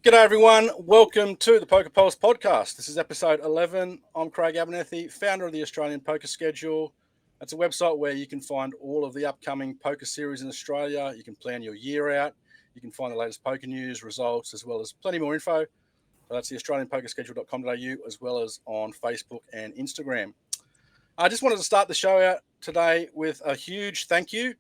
G'day everyone, welcome to the Poker Pulse podcast. This is episode 11. I'm Craig Abernethy, founder of the Australian Poker Schedule. It's a website where you can find all of the upcoming poker series in Australia. You can plan your year out. You can find the latest poker news, results, as well as plenty more info. So that's the australianpokerschedule.com.au, as well as on Facebook and Instagram. I just wanted to start the show out today with a huge thank you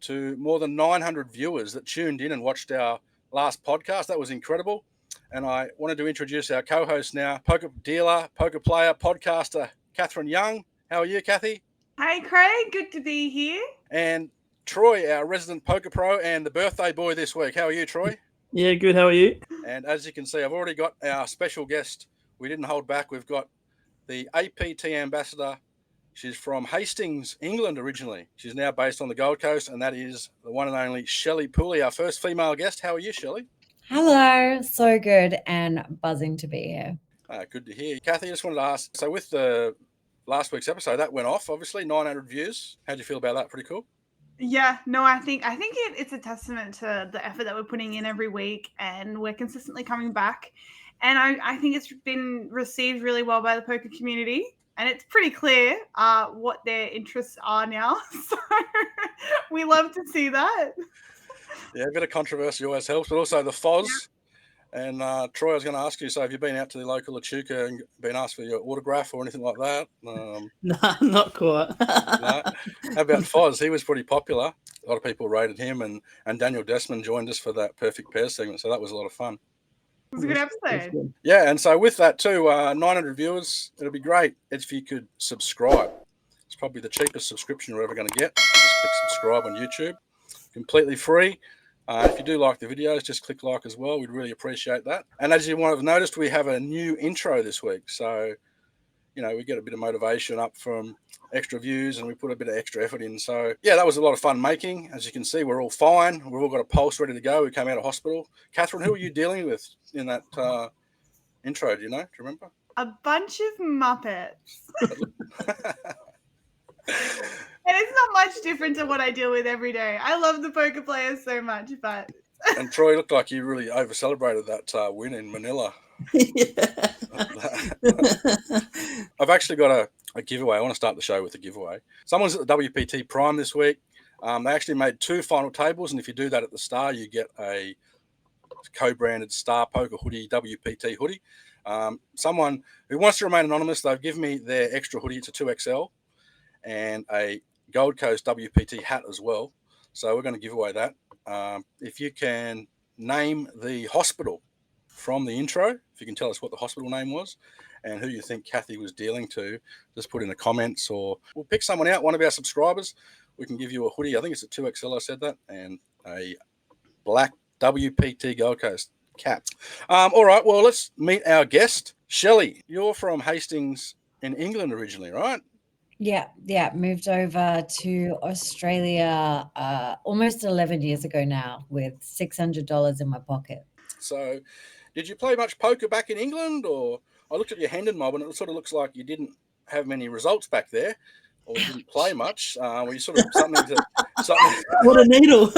to more than 900 viewers that tuned in and watched our last podcast. That was incredible. And I wanted to introduce our co-host now, poker dealer, poker player, podcaster, Catherine Young. How are you, Cathy? Hey, Craig. Good to be here. And Troy, our resident poker pro and the birthday boy this week. How are you, Troy? Yeah, good. How are you? And as you can see, I've already got our special guest. We didn't hold back. We've got the APT ambassador. She's from Hastings, England originally. She's now based on the Gold Coast, and that is the one and only Shelly Pooley, our first female guest. How are you, Shelly? Hello, so good and buzzing to be here. Good to hear. Cathy, I just wanted to ask, so with the last week's episode, that went off, obviously, 900 views. How'd you feel about that? Pretty cool? Yeah, no, I think it's a testament to the effort that we're putting in every week, and we're consistently coming back. And I think it's been received really well by the poker community. And it's pretty clear what their interests are now. So we love to see that. Yeah, a bit of controversy always helps, but also the FOS. Yeah. And Troy, I was going to ask you, so have you been out to the local Echuca and been asked for your autograph or anything like that? No, not quite. No. How about FOS? He was pretty popular. A lot of people rated him, and Daniel Desmond joined us for that Perfect Pair segment, so that was a lot of fun. It was a good episode. Yeah, and so with that too, 900 viewers, it'll be great if you could subscribe. It's probably the cheapest subscription you're ever going to get. You just click subscribe on YouTube. Completely free. If you do like the videos, just click like as well. We'd really appreciate that. And as you might have noticed, we have a new intro this week. So, you know, we get a bit of motivation up from extra views and we put a bit of extra effort in. So, yeah, that was a lot of fun making. As you can see, we're all fine. We've all got a pulse ready to go. We came out of hospital. Catherine, who are you dealing with in that intro? Do you know? Do you remember? A bunch of Muppets. And it's not much different to what I deal with every day. I love the poker players so much, but... And Troy, looked like you really over-celebrated that win in Manila. Yeah. I've actually got a giveaway. I want to start the show with a giveaway. Someone's at the WPT Prime this week. They actually made 2 final tables, and if you do that at the Star, you get a co-branded Star Poker hoodie, WPT hoodie. Someone who wants to remain anonymous, they've given me their extra hoodie. It's a 2XL and a Gold Coast WPT hat as well. So we're going to give away that. If you can name the hospital from the intro, if you can tell us what the hospital name was and who you think Cathy was dealing to, just put in the comments, or we'll pick someone out, one of our subscribers. We can give you a hoodie. I think it's a 2XL, I said that, and a black WPT Gold Coast cap. All right, well, let's meet our guest. Shelly, you're from Hastings in England originally, right? Yeah. Moved over to Australia almost 11 years ago now with $600 in my pocket. So did you play much poker back in England? Or I looked at your Hendon mob and it sort of looks like you didn't have many results back there, or you didn't play much. Were you sort of something? What a needle.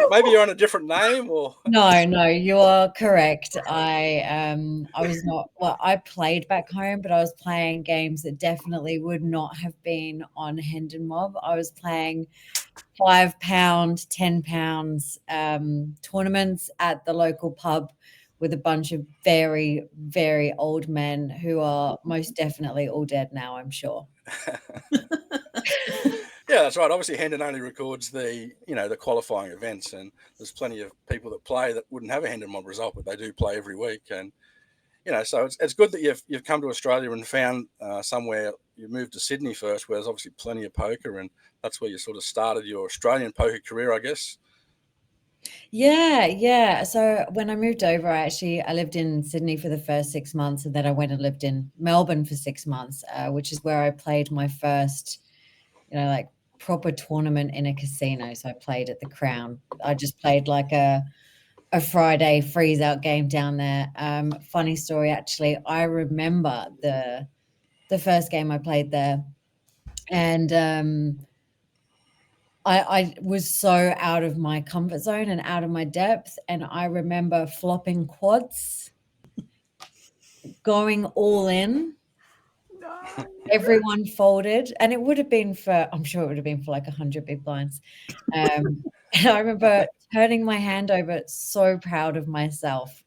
Maybe you're on a different name, or No, you are correct. I was not, well, I played back home, but I was playing games that definitely would not have been on Hendon Mob. I was playing £5, £10 tournaments at the local pub with a bunch of very, very old men who are most definitely all dead now, I'm sure. Yeah, that's right. Obviously, Hendon only records the qualifying events, and there's plenty of people that play that wouldn't have a Hendon Mob result, but they do play every week. And so it's good that you've come to Australia and found somewhere. You moved to Sydney first, where there's obviously plenty of poker, and that's where you sort of started your Australian poker career, I guess. Yeah. So when I moved over, I lived in Sydney for the first 6 months, and then I went and lived in Melbourne for 6 months, which is where I played my first, proper tournament in a casino. So I played at the Crown. I just played like a Friday freeze out game down there. Funny story, actually. I remember the first game I played there, and I was so out of my comfort zone and out of my depth. And I remember flopping quads, going all in. No. Everyone folded, and it would have been for, I'm sure it would have been for like 100 big blinds. And I remember turning my hand over, so proud of myself.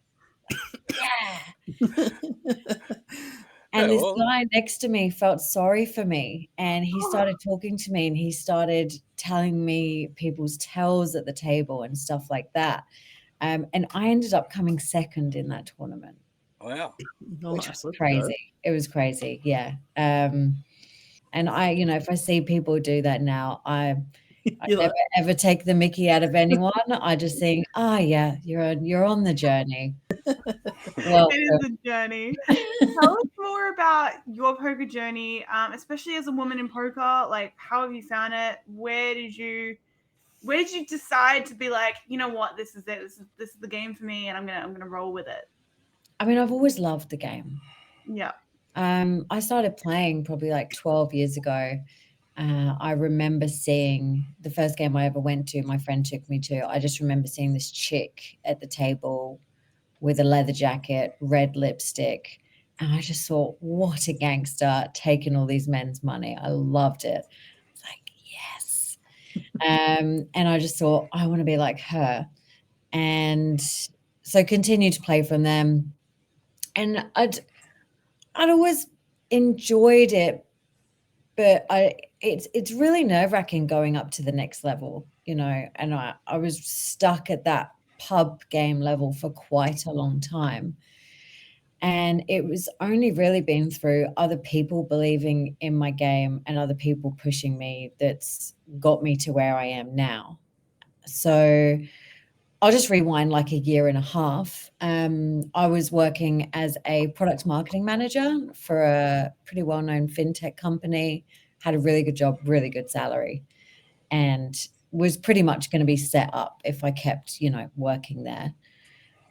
Yeah. And Yeah, this well, guy next to me felt sorry for me, and he started talking to me, and he started telling me people's tells at the table and stuff like that. And I ended up coming second in that tournament, wow. which Nice. was Let's crazy. go. It was crazy, yeah. And I, if I see people do that now, I You're never like, ever take the mickey out of anyone. I just think, yeah, you're on the journey. Well, It is a journey. Tell us more about your poker journey, especially as a woman in poker. Like, how have you found it? Where did you decide to be like, you know what, this is it. This is the game for me, and I'm gonna roll with it. I mean, I've always loved the game. Yeah. I started playing probably like 12 years ago. I remember seeing the first game I ever went to, my friend took me to. I just remember seeing this chick at the table with a leather jacket, red lipstick. And I just thought, what a gangster, taking all these men's money. I loved it. I was like, yes. And I just thought, I want to be like her. And so continued to play from them. And I'd always enjoyed it, but it's really nerve-wracking going up to the next level, and I was stuck at that pub game level for quite a long time. And it was only really been through other people believing in my game and other people pushing me that's got me to where I am now. So I'll just rewind like a year and a half. I was working as a product marketing manager for a pretty well-known fintech company, had a really good job, really good salary, and was pretty much going to be set up if I kept, working there.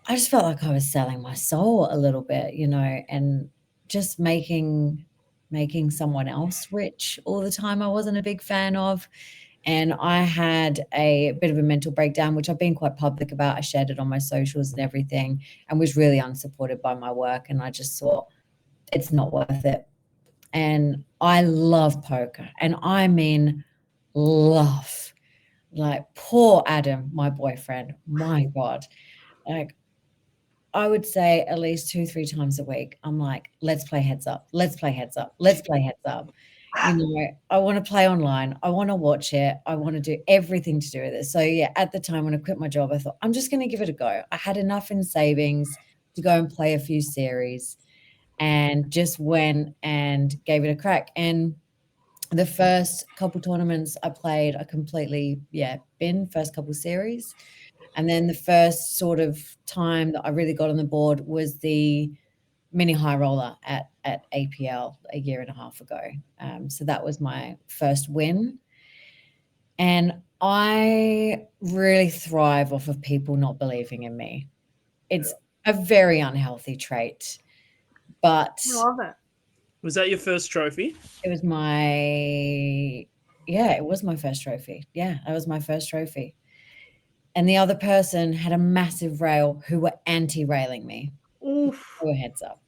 I just felt like I was selling my soul a little bit, and just making someone else rich all the time. I wasn't a big fan of. And I had a bit of a mental breakdown, which I've been quite public about. I shared it on my socials and everything, and was really unsupported by my work. And I just thought, it's not worth it. And I love poker. And I mean, love. Like, poor Adam, my boyfriend. My God. Like, I would say at least 2-3 times a week, I'm like, let's play heads up. Let's play heads up. Let's play heads up. I want to play online. I want to watch it. I want to do everything to do with it. So yeah, at the time when I quit my job, I thought, I'm just going to give it a go. I had enough in savings to go and play a few series, and just went and gave it a crack. And the first couple tournaments I played, I completely, binned first couple series. And then the first sort of time that I really got on the board was the mini high roller at APL a year and a half ago. So that was my first win. And I really thrive off of people not believing in me. It's a very unhealthy trait, but I love it. Was that your first trophy? it was my first trophy. Yeah, that was my first trophy. And the other person had a massive rail who were anti-railing me. Oof. Go heads up.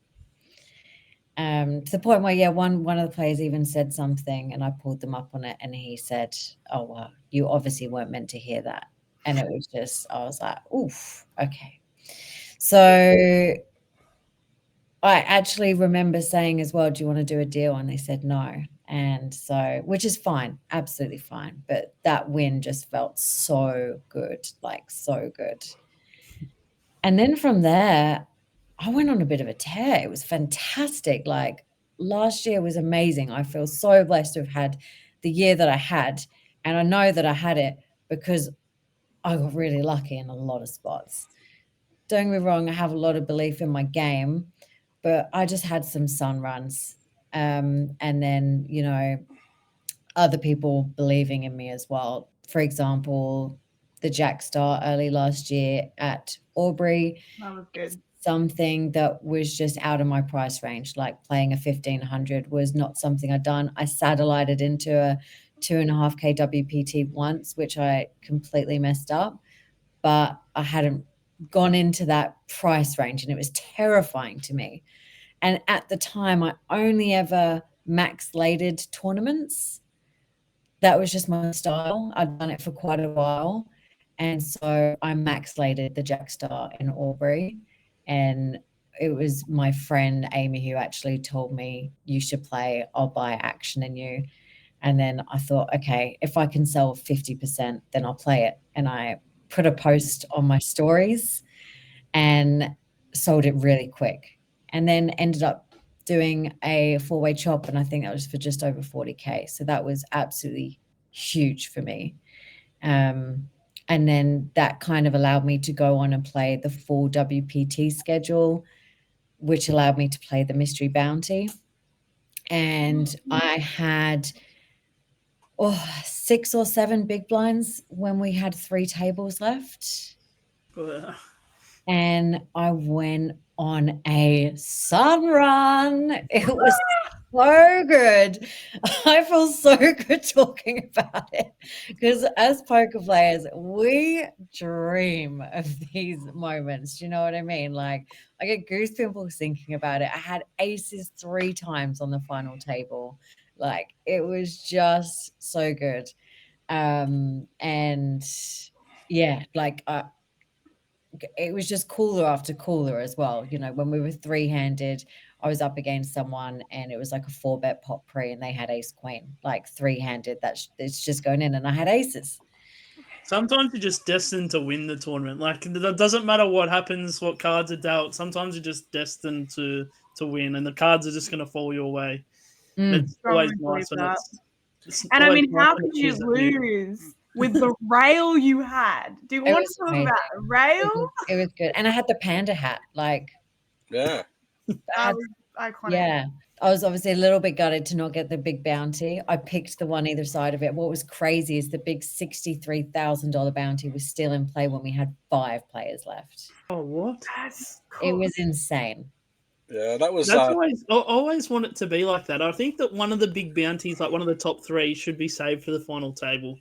To the point where, one of the players even said something, and I pulled them up on it, and he said, "Oh, well, you obviously weren't meant to hear that." And it was just, I was like, oof, okay. So I actually remember saying as well, do you want to do a deal? And they said no. And so, which is fine, absolutely fine. But that win just felt so good, like so good. And then from there, I went on a bit of a tear. It was fantastic. Like, last year was amazing. I feel so blessed to have had the year that I had. And I know that I had it because I got really lucky in a lot of spots. Don't get me wrong, I have a lot of belief in my game, but I just had some sun runs. And then, other people believing in me as well. For example, the Jack Star early last year at Albury. That was good. Something that was just out of my price range, like playing a 1,500 was not something I'd done. I satellited into a 2.5K WPT once, which I completely messed up, but I hadn't gone into that price range, and it was terrifying to me. And at the time, I only ever max lated tournaments. That was just my style. I'd done it for quite a while. And so I max lated the Jackstar in Albury. And it was my friend Amy who actually told me, you should play, I'll buy action in you. And then I thought, okay, if I can sell 50%, then I'll play it. And I put a post on my stories and sold it really quick. And then ended up doing a 4-way chop, and I think that was for just over 40K. So that was absolutely huge for me. And then that kind of allowed me to go on and play the full WPT schedule, which allowed me to play the Mystery Bounty. And I had 6 or 7 big blinds when we had 3 tables left. And I went on a sun run. It was so good. I feel so good talking about it, because as poker players, we dream of these moments. Do you know what I mean? Like, I get goose pimples thinking about it. I had aces 3 times on the final table. Like, it was just so good. And yeah, like it was just cooler after cooler as well. You know, when we were 3-handed, I was up against someone and it was like a 4-bet pot pre and they had ace queen, like 3-handed. It's just going in, and I had aces. Sometimes you're just destined to win the tournament. Like, it doesn't matter what happens, what cards are dealt. Sometimes you're just destined to win, and the cards are just going to fall your way. It's always nice when it's and I mean, nice how when could it you chooses you. lose with the rail you had? Do you It want was to talk amazing. about rail? It was good. And I had the panda hat. Like, Yeah. That was iconic. Yeah. I was obviously a little bit gutted to not get the big bounty. I picked the one either side of it. What was crazy is the big $63,000 bounty was still in play when we had 5 players left. Oh, what? That's It cool. was insane. Yeah, that was. That's always want it to be like that. I think that one of the big bounties, like one of the top 3, should be saved for the final table,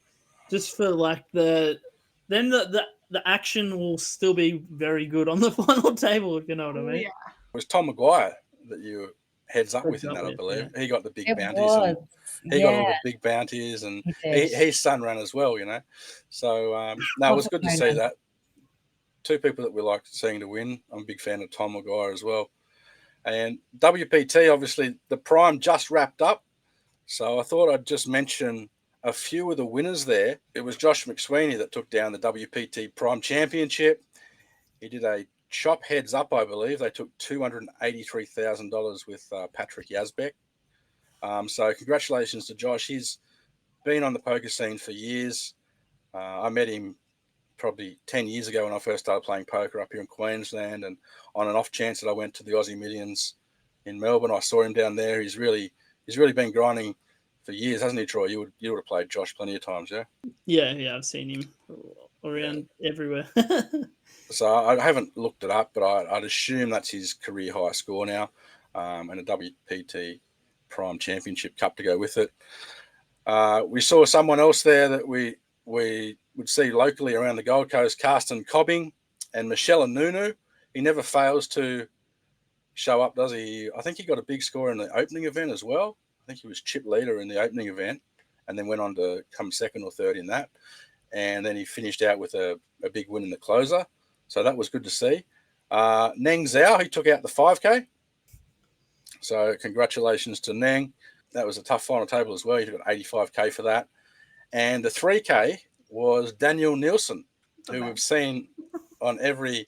just for like the action will still be very good on the final table, if you know what I mean. Yeah. It was Tom Maguire that you heads up Heads with in up that, I with, believe. yeah. He got the big It bounties. was. And he got all the big bounties, and He did. he's sun run as well, you know. So no, it was good to see that. 2 people that we like seeing to win. I'm a big fan of Tom Maguire as well. And WPT, obviously, the Prime just wrapped up. So I thought I'd just mention a few of the winners there. It was Josh McSweeney that took down the WPT Prime Championship. He did a chop heads up, I believe. They took $283,000 with Patrick Yazbek. So congratulations to Josh. He's been on the poker scene for years. I met him probably 10 years ago when I first started playing poker up here in Queensland, and on an off chance that I went to the Aussie Millions in Melbourne, I saw him down there. He's really been grinding for years, hasn't he, Troy? You would have played Josh plenty of times, yeah? Yeah, I've seen him around everywhere. So I haven't looked it up, but I'd assume that's his career high score now, and a WPT Prime Championship Cup to go with it. We saw someone else there that we would see locally around the Gold Coast, Karsten Cobbing and Michelle Nunu. He never fails to show up, does he? I think he got a big score in the opening event as well. I think he was chip leader in the opening event and then went on to come 2nd or 3rd in that. And then he finished out with a big win in the closer. So that was good to see. Neng Zhao, he took out the 5K. So congratulations to Neng. That was a tough final table as well. He got 85K for that. And the 3K was Daniel Nielsen, who we've seen on every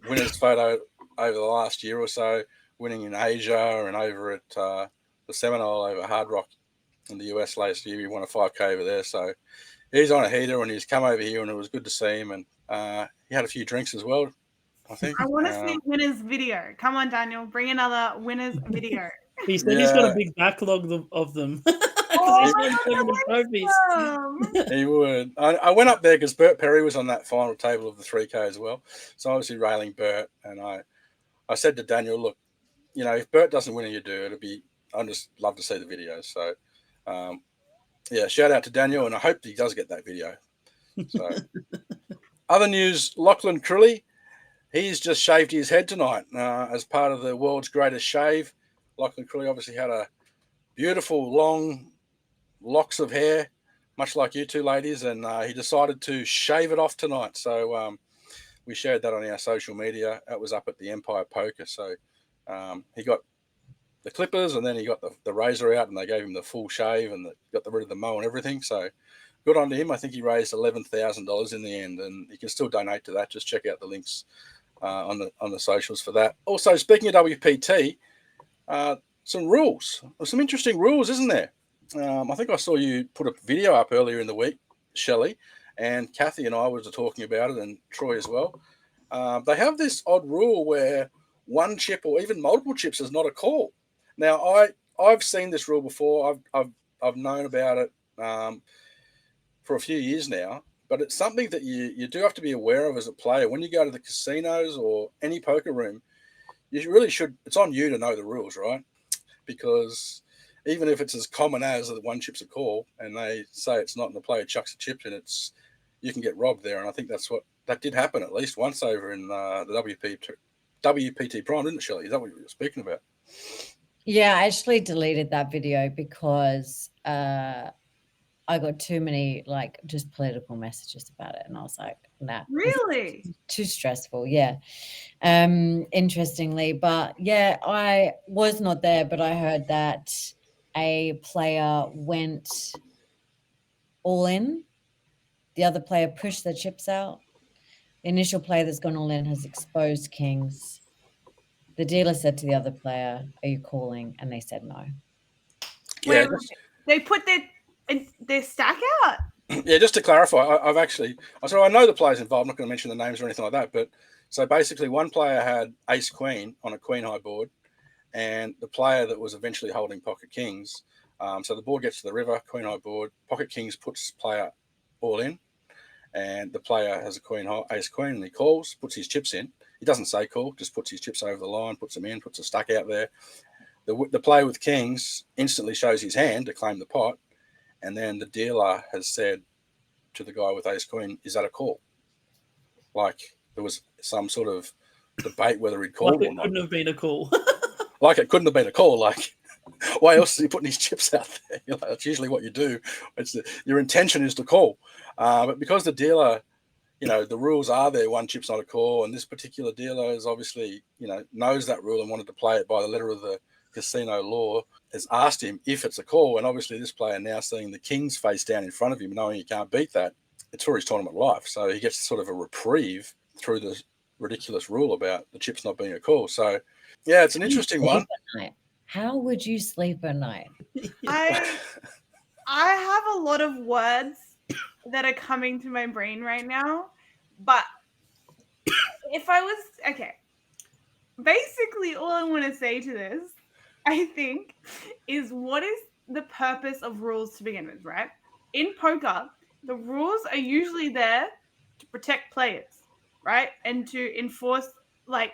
winner's photo over the last year or so, winning in Asia and over at the Seminole over Hard Rock in the US last year. He won a 5K over there. So he's on a heater, and he's come over here, and it was good to see him. And he had a few drinks as well, I think. I want to see winner's video. Come on, Daniel, bring another winner's video. He said he's got a big backlog of them. Oh, he would. I went up there because Bert Perry was on that final table of the 3K as well. So obviously railing Bert, and I said to Daniel, look, you know, if Bert doesn't win and you do, I'd just love to see the videos. So Yeah, shout out to Daniel, and I hope he does get that video. So, other news: Lachlan Crilly, he's just shaved his head tonight as part of the world's greatest shave. Lachlan Crilly obviously had a beautiful long locks of hair, much like you two ladies, and he decided to shave it off tonight. So we shared that on our social media. It was up at the Empire Poker. So he got the clippers, and then he got the razor out, and they gave him the full shave, and got rid of the mow and everything. So good on him. I think he raised $11,000 in the end, and you can still donate to that. Just check out the links on the socials for that. Also, speaking of WPT, some rules, some interesting rules, isn't there? I think I saw you put a video up earlier in the week, Shelly, and Cathy and I were talking about it, and Troy as well. They have this odd rule where one chip or even multiple chips is not a call. Now, I've seen this rule before. I've known about it for a few years now, but it's something that you do have to be aware of as a player. When you go to the casinos or any poker room, you really should. It's on you to know the rules, right? Because even if it's as common as the one chip's a call, and they say it's not, and the player chucks a chip in, you can get robbed there. And I think that did happen at least once over in the WPT Prime, didn't it, Shelly? Is that what you were speaking about? Yeah, I actually deleted that video because I got too many just political messages about it, and I was like, nah. Really? Too stressful, yeah. Interestingly, but yeah, I was not there, but I heard that a player went all in. The other player pushed the chips out. The initial player that's gone all in has exposed kings. The dealer said to the other player, "Are you calling?" And they said no. Yeah, they put their stack out. Yeah, just to clarify, I know the players involved. I'm not going to mention the names or anything like that, but so basically, one player had ace queen on a queen high board, and the player that was eventually holding pocket kings. So the board gets to the river, queen high board, pocket kings puts player all in, and the player has a queen high, ace queen, and he calls, puts his chips in. He doesn't say call, just puts his chips over the line, puts them in, puts a stack out there. The player with kings instantly shows his hand to claim the pot, and then the dealer has said to the guy with ace queen, "Is that a call?" Like there was some sort of debate whether he'd called or not. Couldn't have been a call. Like it couldn't have been a call. Like why else is he putting his chips out there? That's usually what you do. Your intention is to call, but because the dealer, the rules are there. One chip's not a call, and this particular dealer is obviously, knows that rule and wanted to play it by the letter of the casino law. Has asked him if it's a call, and obviously this player now seeing the kings face down in front of him, knowing he can't beat that, it's for his tournament life. So he gets sort of a reprieve through the ridiculous rule about the chips not being a call. So yeah, it's an interesting one. How would you sleep at night? I have a lot of words that are coming to my brain right now, but if I was basically all I want to say to this, I think, is what is the purpose of rules to begin with, right? In poker, the rules are usually there to protect players, right? And to enforce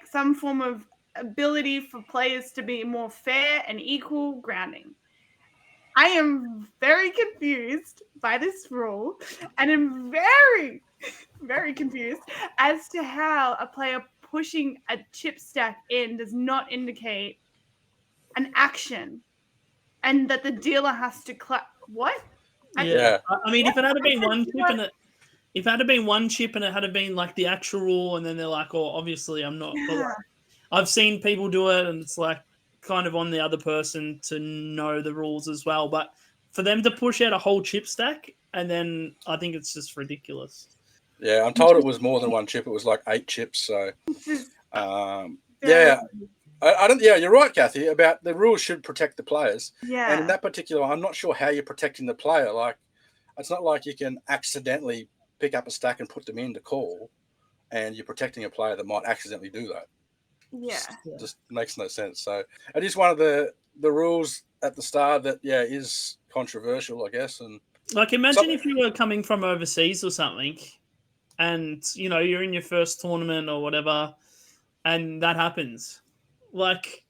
some form of ability for players to be more fair and equal grounding. I am very confused by this rule, and am very, very confused as to how a player pushing a chip stack in does not indicate an action, and that the dealer has to clap. What? Yeah. I mean, if it had been one chip and it had been like the actual rule, and then they're like, "Oh, obviously I'm not." Yeah. I've seen people do it, and it's like kind of on the other person to know the rules as well. But for them to push out a whole chip stack, and then I think it's just ridiculous. Yeah, I'm told it was more than one chip. It was like 8 chips. So, yeah. I don't. Yeah, you're right, Cathy. About the rules should protect the players. Yeah. And in that particular, I'm not sure how you're protecting the player. Like, it's not like you can accidentally pick up a stack and put them in to call, and you're protecting a player that might accidentally do that. Yeah. Just makes no sense. So it is one of the rules at the start that is controversial, I guess. And like, imagine if you were coming from overseas or something, and you're in your first tournament or whatever, and that happens. Like,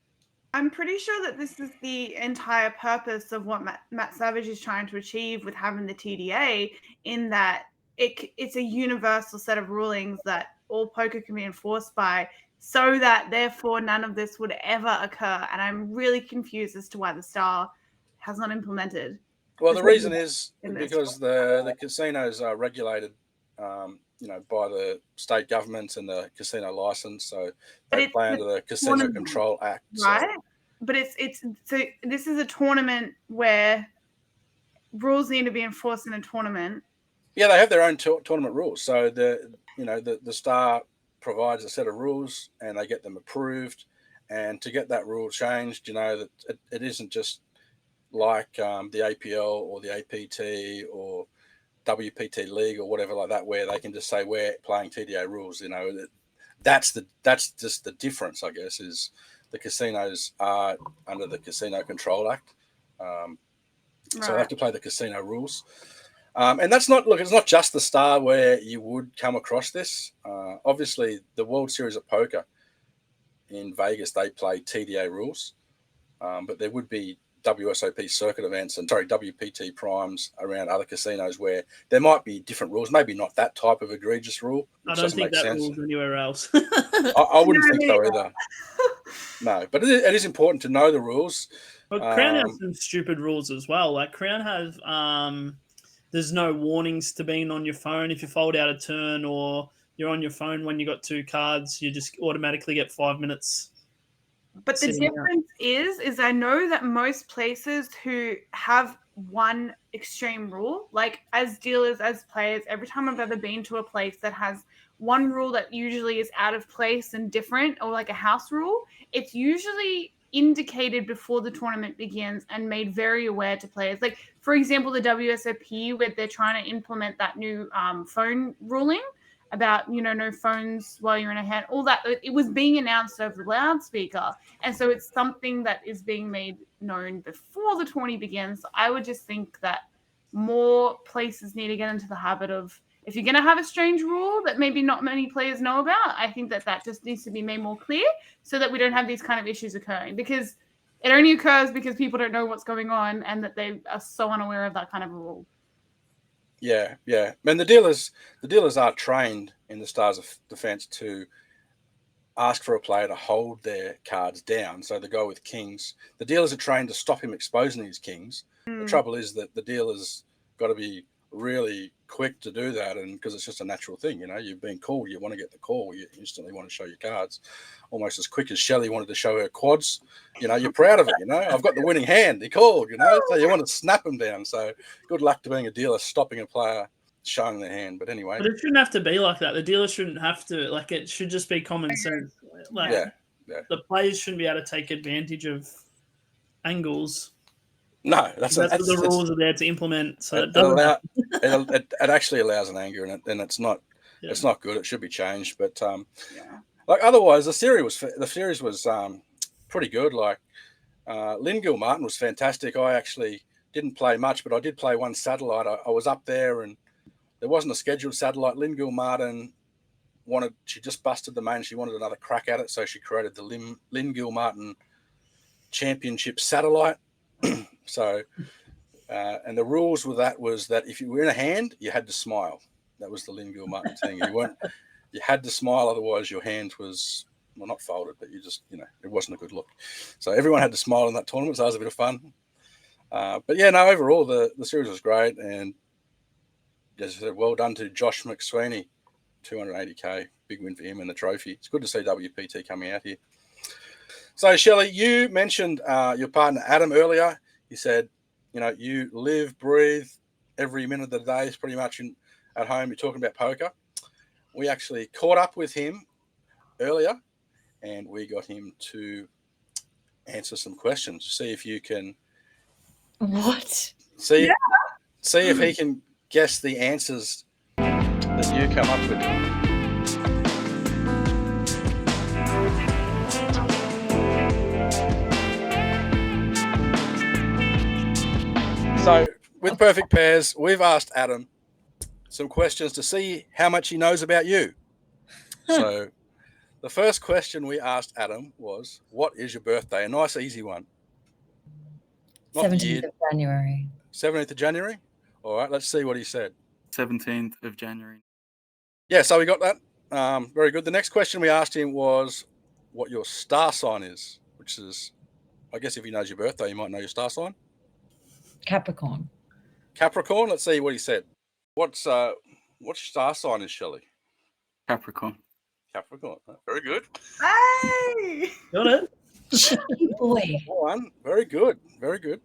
I'm pretty sure that this is the entire purpose of what Matt Savage is trying to achieve with having the TDA, in that it's a universal set of rulings that all poker can be enforced by, so that therefore none of this would ever occur. And I'm really confused as to why the Star has not implemented. Well, the reason is because the casinos are regulated, by the state governments and the casino license, so they play under the Casino Control Act, right? So. But it's so this is a tournament where rules need to be enforced in a tournament. Yeah, they have their own tournament rules. So the Star provides a set of rules, and they get them approved. And to get that rule changed, that it isn't just like the APL or the APT or WPT League or whatever like that, where they can just say we're playing TDA rules. That's just the difference, I guess, is the casinos are under the Casino Control Act, so they have to play the casino rules. And that's it's not just the Star where you would come across this. Obviously, the World Series of Poker in Vegas, they play TDA rules, but there would be WSOP circuit events and WPT primes around other casinos where there might be different rules, maybe not that type of egregious rule. I don't think that rules anywhere else. I wouldn't think so either. No, but it is important to know the rules. But Crown has some stupid rules as well. Like Crown has, there's no warnings to being on your phone if you fold out a turn, or you're on your phone when you got 2 cards, you just automatically get 5 minutes. But the difference is I know that most places who have one extreme rule, like as dealers, as players, every time I've ever been to a place that has one rule that usually is out of place and different, or like a house rule, it's usually indicated before the tournament begins and made very aware to players. Like, for example, the WSOP, where they're trying to implement that new phone ruling about, no phones while you're in a hand, all that, it was being announced over the loudspeaker. And so it's something that is being made known before the tourney begins. So I would just think that more places need to get into the habit of, if you're going to have a strange rule that maybe not many players know about, I think that just needs to be made more clear so that we don't have these kind of issues occurring, because it only occurs because people don't know what's going on and that they are so unaware of that kind of a rule. Yeah. And the dealers are trained in the Stars of Defence to ask for a player to hold their cards down. So the guy with kings, the dealers are trained to stop him exposing his kings. The trouble is that the dealers got to be really quick to do that, and because it's just a natural thing, you've been called, you want to get the call, you instantly want to show your cards, almost as quick as Shelly wanted to show her quads. You're proud of it. I've got the winning hand, he called, so you want to snap them down. So good luck to being a dealer stopping a player showing their hand. But anyway, but it shouldn't have to be like that. The dealer shouldn't have to, like, it should just be common sense. Like, the players shouldn't be able to take advantage of angles. No, that's what the rules are there to implement. So it actually allows an anger, and it's not good. It should be changed. But like otherwise, the series was pretty good. Like Lynn Gilmartin was fantastic. I actually didn't play much, but I did play one satellite. I was up there, and there wasn't a scheduled satellite. Lynn Gilmartin she just busted the main. She wanted another crack at it, so she created the Lynn Gilmartin Championship satellite. So, and the rules with that was that if you were in a hand, you had to smile. That was the Lynn Gilmartin thing. You had to smile, otherwise your hand was, well, not folded, but you just, it wasn't a good look. So everyone had to smile in that tournament. So that was a bit of fun. But yeah, no, overall the series was great, and as I said, well done to Josh McSweeney, $280K, big win for him and the trophy. It's good to see WPT coming out here. So Shelly, you mentioned your partner Adam earlier. He said, you live, breathe every minute of the day is pretty much at home. You're talking about poker. We actually caught up with him earlier, and we got him to answer some questions to see if you can. What? See if he can guess the answers that you come up with. So, with Perfect Pairs, we've asked Adam some questions to see how much he knows about you. So, The first question we asked Adam was, what is your birthday? A nice, easy one. Not the 17th year. of January. 17th of January? All right, let's see what he said. 17th of January. Yeah, so we got that. Very good. The next question we asked him was what your star sign is, which is, I guess if he knows your birthday, you might know your star sign. Capricorn. Capricorn. Let's see what he said. What star sign is Shelly? Capricorn. Capricorn. Very good. Hey! Got it? Cheeky boy. One. Very good. Very good.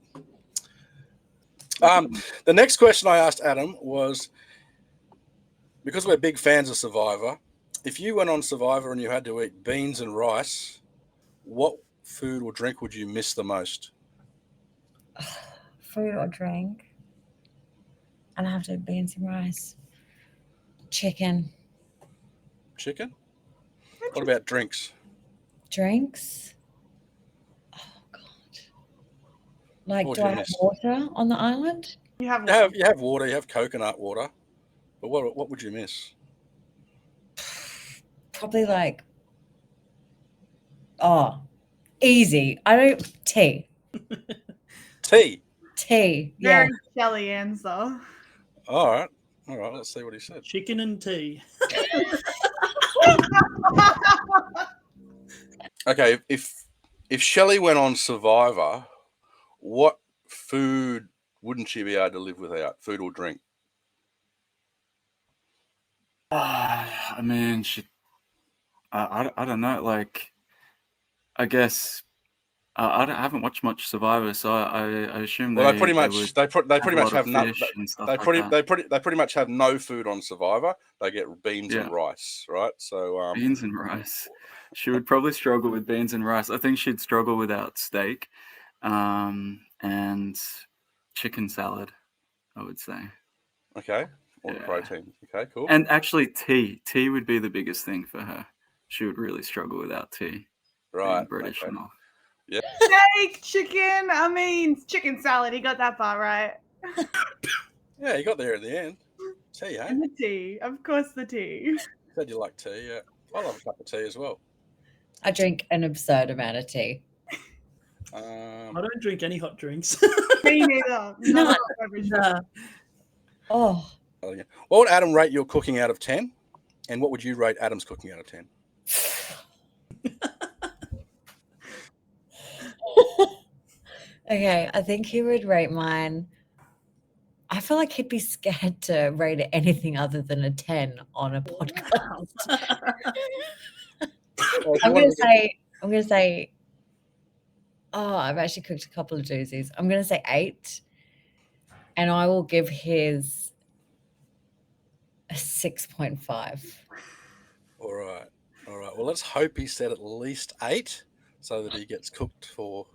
The next question I asked Adam was, because we're big fans of Survivor, if you went on Survivor and you had to eat beans and rice, what food or drink would you miss the most? Food or drink? And I have to have beans and rice. Chicken. Chicken? What about drinks? Drinks? Oh, God. Like, What do would I you have miss? water on the island? You have You have water, you have coconut water, but what would you miss? Probably like, easy. Tea. Tea. Tea. Yeah. very Shelly answer. All right. Let's see what he said. Chicken and tea. Okay, if Shelly went on Survivor, what food wouldn't she be able to live without? Food or drink? I mean, I don't know. Like, I guess I haven't watched much Survivor, so I assume Well, they pretty much would they pretty a much lot have of no. fish and stuff They like that. they pretty much have no food on Survivor. They get beans Yeah. and rice, right? So Beans and rice. She would probably struggle with beans and rice. I think she'd struggle without steak, and chicken salad, I would say. okay, all the Yeah. protein. Okay, cool. And actually, tea would be the biggest thing for her. She would really struggle without tea. Right, Being British okay. and all. Steak, chicken salad. He got that part right. Yeah, you got there in the end. Tea, eh? And the tea. Of course, the tea. Said you like tea. Yeah, I love a cup of tea as well. I drink an absurd amount of tea. I don't drink any hot drinks. Me neither. No. Not a beverage. Nah. Oh, What would Adam rate your cooking out of 10? And what would you rate Adam's cooking out of 10? okay. I think he would rate mine. I feel like he'd be scared to rate it anything other than a 10 on a podcast. I'm gonna say. Oh, I've actually cooked a couple of doozies. I'm gonna say 8, and I will give his a 6.5. All right. Well, let's hope he said at least 8, so that he gets cooked for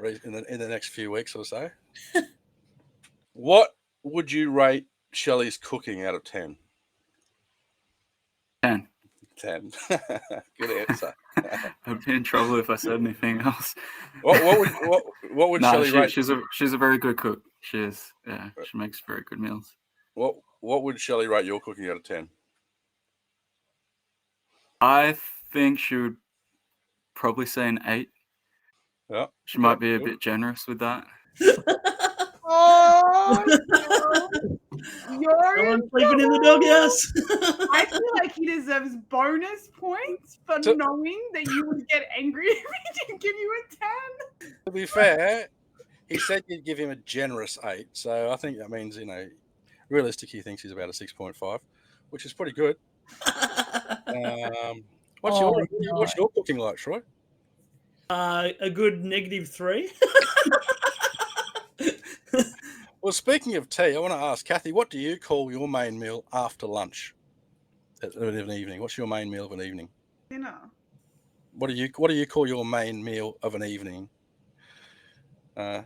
in the next few weeks or so. What would you rate Shelly's cooking out of 10? 10. 10. Good answer. I'd be in trouble if I said anything else. What would Shelly rate? She's a very good cook. She is. Yeah, she makes very good meals. What would Shelly rate your cooking out of 10? I think she would probably say an 8. Yeah, She might be a bit generous with that. Oh, no. You're Someone sleeping in the doghouse. I feel like he deserves bonus points for knowing that you would get angry if he didn't give you a 10. To be fair, he said you'd give him a generous 8, so I think that means realistic he thinks he's about a 6.5, which is pretty good. What's your cooking like, Troy? A good -3. Well, speaking of tea, I want to ask Cathy, what do you call your main meal after lunch of an evening? What's your main meal of an evening? Dinner. What do you call your main meal of an evening,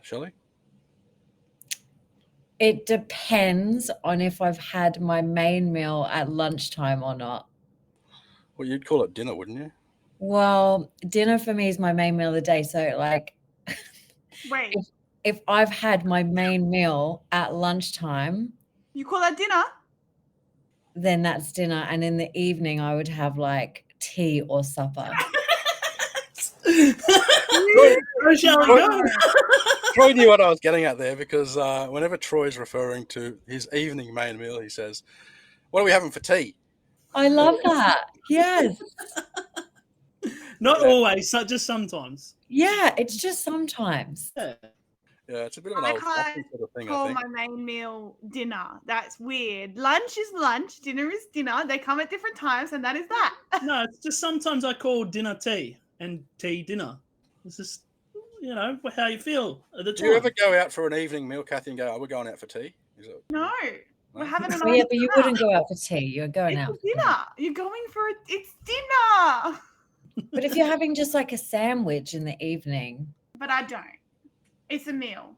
Shelly? It depends on if I've had my main meal at lunchtime or not. Well, you'd call it dinner, wouldn't you? Well, dinner for me is my main meal of the day. So, like, Wait, if I've had my main meal at lunchtime, you call that dinner? then that's dinner. And in the evening, I would have like tea or supper. Where shall we go? Troy knew what I was getting at there because whenever Troy's referring to his evening main meal, he says, "What are we having for tea?" I love that. Yes. Not Yeah. always, just sometimes. Yeah, it's just sometimes. Yeah. Yeah, it's a bit of an I old-fashioned can't sort of thing, I call think. my main meal dinner. That's weird. Lunch is lunch. Dinner is dinner. They come at different times, and that is that. No, it's just sometimes I call dinner tea and tea dinner. It's just, how you feel at the Do time. you ever go out for an evening meal, Cathy, and go, "Oh, we're going out for tea"? Is it? No, we're having a Oh, yeah, nice but you dinner. wouldn't go out for tea. You're going It's out. a dinner. You're going for it. It's dinner. But if you're having just like a sandwich in the evening. But I don't. It's a meal.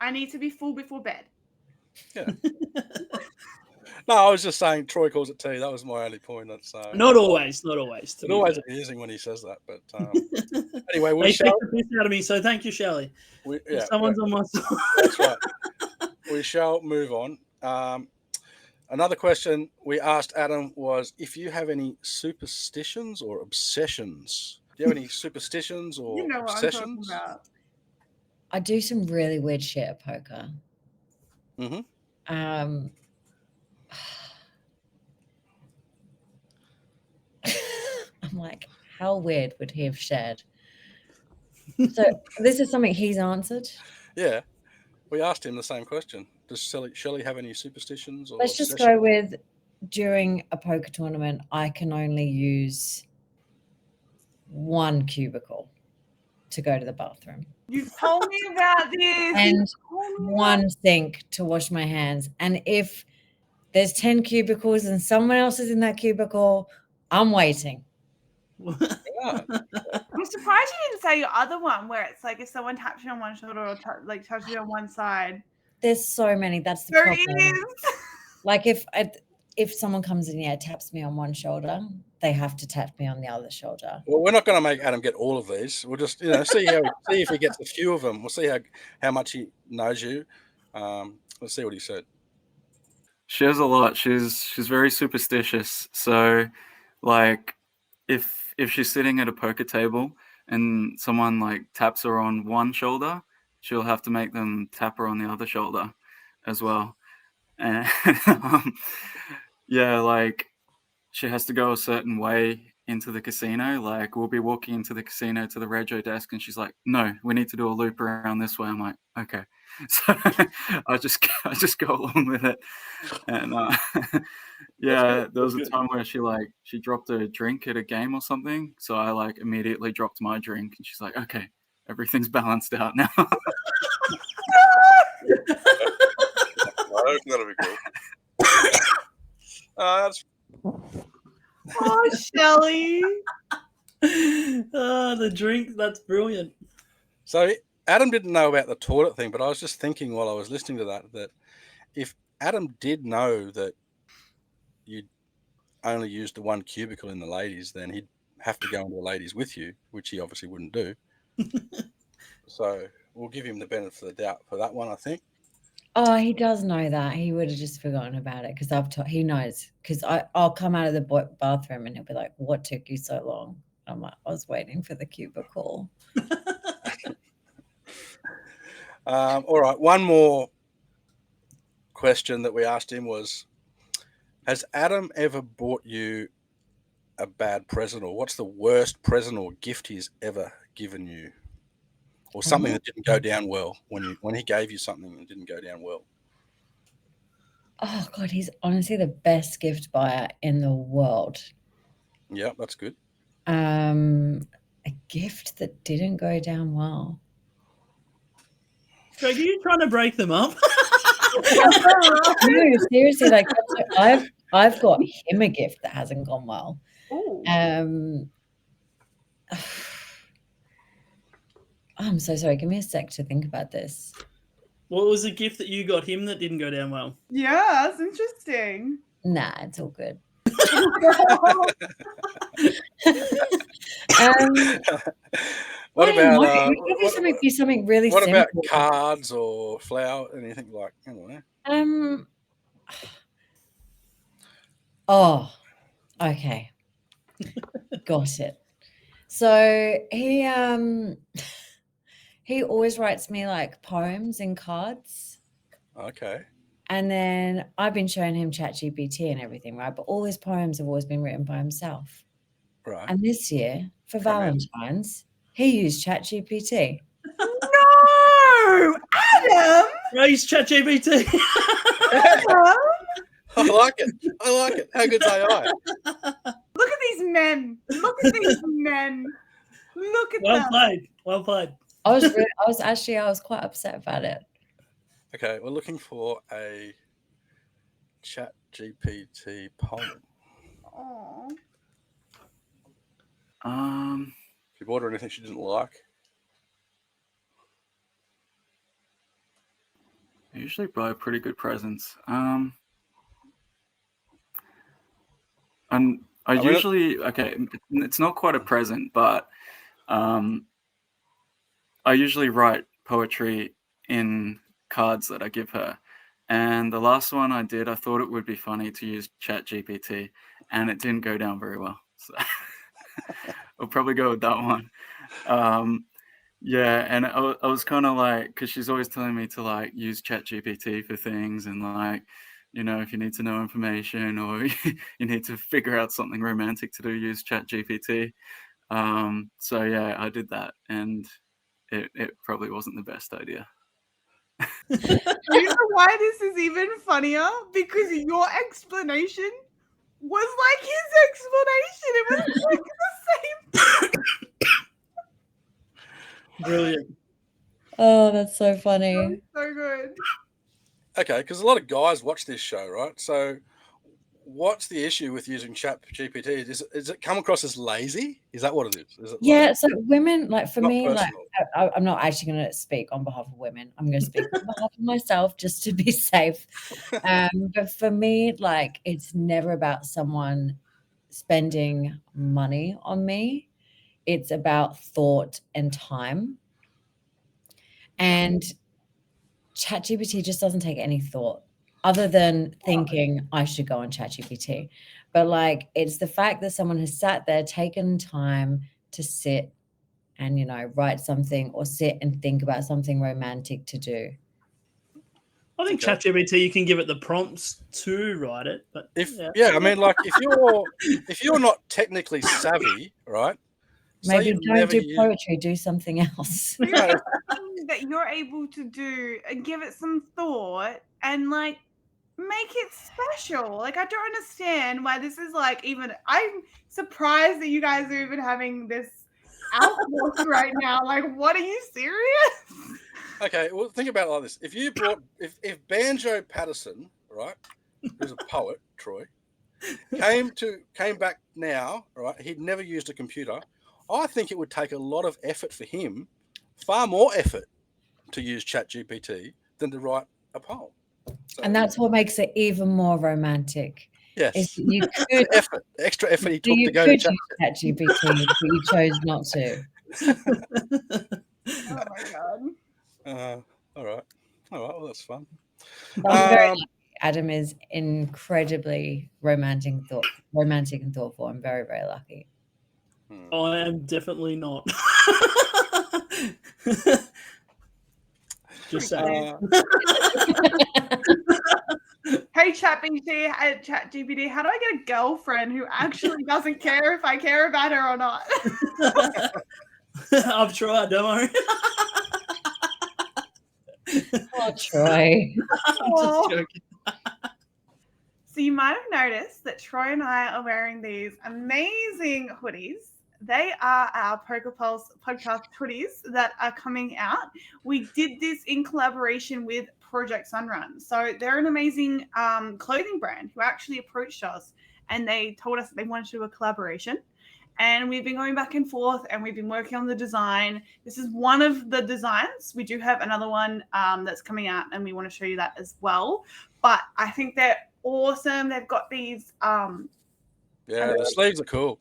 I need to be full before bed. Yeah. No, I was just saying Troy calls it tea. That was my only point. That's Not always. to It's be always fair. amusing when he says that. But anyway, we They shall. take the piss out of me, so thank you, Shelly. Yeah, Someone's on my side. that's right. We shall move on. Another question we asked Adam was if you have any superstitions or obsessions. Do you have any superstitions or You know what I'm talking obsessions? about. I do some really weird shit at poker. Mhm. I'm like, how weird would he have shared? So this is something he's answered. Yeah, we asked him the same question. Does Shelly have any superstitions or Let's just obsessions? go with during a poker tournament, I can only use one cubicle to go to the bathroom You've told me about this. and You've told me one sink to wash my hands. And if there's 10 cubicles and someone else is in that cubicle, I'm waiting. Yeah. I'm surprised you didn't say your other one, where it's like if someone taps you on one shoulder or touches you on one side. There's so many. That's the There problem. is. Like if someone comes in, taps me on one shoulder, they have to tap me on the other shoulder. Well, we're not going to make Adam get all of these. We'll just, see if he gets a few of them. We'll see how much he knows you. Let's see what he said. She has a lot. She's very superstitious. So, like, if she's sitting at a poker table and someone like taps her on one shoulder, she'll have to make them tap her on the other shoulder as well. And yeah, like she has to go a certain way into the casino. Like we'll be walking into the casino to the rego desk and she's like, "No, we need to do a loop around this way." I'm like, "Okay." So I just go along with it. And yeah, there was a time where she dropped a drink at a game or something. So I like immediately dropped my drink and she's like, "Okay, everything's balanced out now." That'll be cool. That's Oh, Shelly. The drink, that's brilliant. So Adam didn't know about the toilet thing, but I was just thinking while I was listening to that if Adam did know that you'd only used the one cubicle in the ladies, then he'd have to go into the ladies with you, which he obviously wouldn't do. So we'll give him the benefit of the doubt for that one, I think. Oh, he does know that. He would have just forgotten about it because he knows. Because I'll come out of the bathroom and he'll be like, "What took you so long?" I'm like, "I was waiting for the cubicle." All right, one more question that we asked him was, has Adam ever bought you a bad present, or what's the worst present or gift he's ever given you, or something that didn't go down well when he gave you something that didn't go down well? Oh God, he's honestly the best gift buyer in the world. Yeah, that's good. A gift that didn't go down well. Greg, are you trying to break them up? No, seriously, like I've got him a gift that hasn't gone well. Ooh. I'm so sorry. Give me a sec to think about this. What was the gift that you got him that didn't go down well? Yeah, that's interesting. Nah, it's all good. What about something really what simple. about cards or flower, anything like, I don't know. Oh, okay. Got it. So he always writes me like poems and cards. Okay. And then I've been showing him ChatGPT and everything, right? But all his poems have always been written by himself. Right. And this year, for Romantic. Valentine's, he used ChatGPT. No, Adam. Raise ChatGPT. I like it. I like it. How good's AI? Look at these men. Look at these men. Look at Well them. played. Well played. I was quite upset about it. Okay, we're looking for a Chat GPT poem. Aw. If you bought her anything she didn't like, I usually buy pretty good presents. And I mean, usually, okay, it's not quite a present, but I usually write poetry in cards that I give her. And the last one I did, I thought it would be funny to use ChatGPT, and it didn't go down very well. So I'll probably go with that one. Yeah, and I was kind of like, because she's always telling me to like use ChatGPT for things, and like, you know, if you need to know information or you need to figure out something romantic to do, use ChatGPT. So yeah, I did that, and it probably wasn't the best idea. You know why this is even funnier? Because your explanation was like his explanation. It was like the same. Brilliant. Oh, that's so funny. So good. okay, because a lot of guys watch this show, right? So, what's the issue with using Chat GPT? Is it come across as lazy? Is that what it is? Is it Yeah, like, so women, like for not me, like personal? I'm not actually going to speak on behalf of women. I'm going to speak on behalf of myself just to be safe. But for me, like it's never about someone spending money on me. It's about thought and time. And ChatGPT just doesn't take any thought other than thinking I should go on ChatGPT. But like it's the fact that someone has sat there, taken time to sit and, you know, write something or sit and think about something romantic to do. I think Okay. ChatGPT, you can give it the prompts to write it, but I mean, like if you're not technically savvy, right? say Maybe you've don't never do used- poetry, do something else. No, That you're able to do and give it some thought and like make it special. Like I don't understand why this is like even. I'm surprised that you guys are even having this outlook right now. Like, what are you serious? okay, well, think about it like this: if you brought, if Banjo Patterson, right, who's a poet, Troy, came back now, right, he'd never used a computer. I think it would take a lot of effort for him, far more effort, to use ChatGPT than to write a poem. So, And that's what makes it even more romantic. yes, Is you could the extra effort he took you to go to could Chat. use ChatGPT, but you chose not to. Oh my god. All right, well, that's fun. But I'm very lucky. Adam is incredibly romantic and thoughtful. I'm very, very lucky. I am definitely not. Just saying. Hey ChatGPT, how do I get a girlfriend who actually doesn't care if I care about her or not? I've tried, don't worry. Oh, Troy. I'm just joking. So you might have noticed that Troy and I are wearing these amazing hoodies. They are our Poker Pulse podcast hoodies that are coming out. We did this in collaboration with Project Sunrun. So they're an amazing clothing brand who actually approached us and they told us that they wanted to do a collaboration. And we've been going back and forth and we've been working on the design. This is one of the designs. We do have another one that's coming out and we want to show you that as well. But I think they're awesome. They've got these. The sleeves are cool.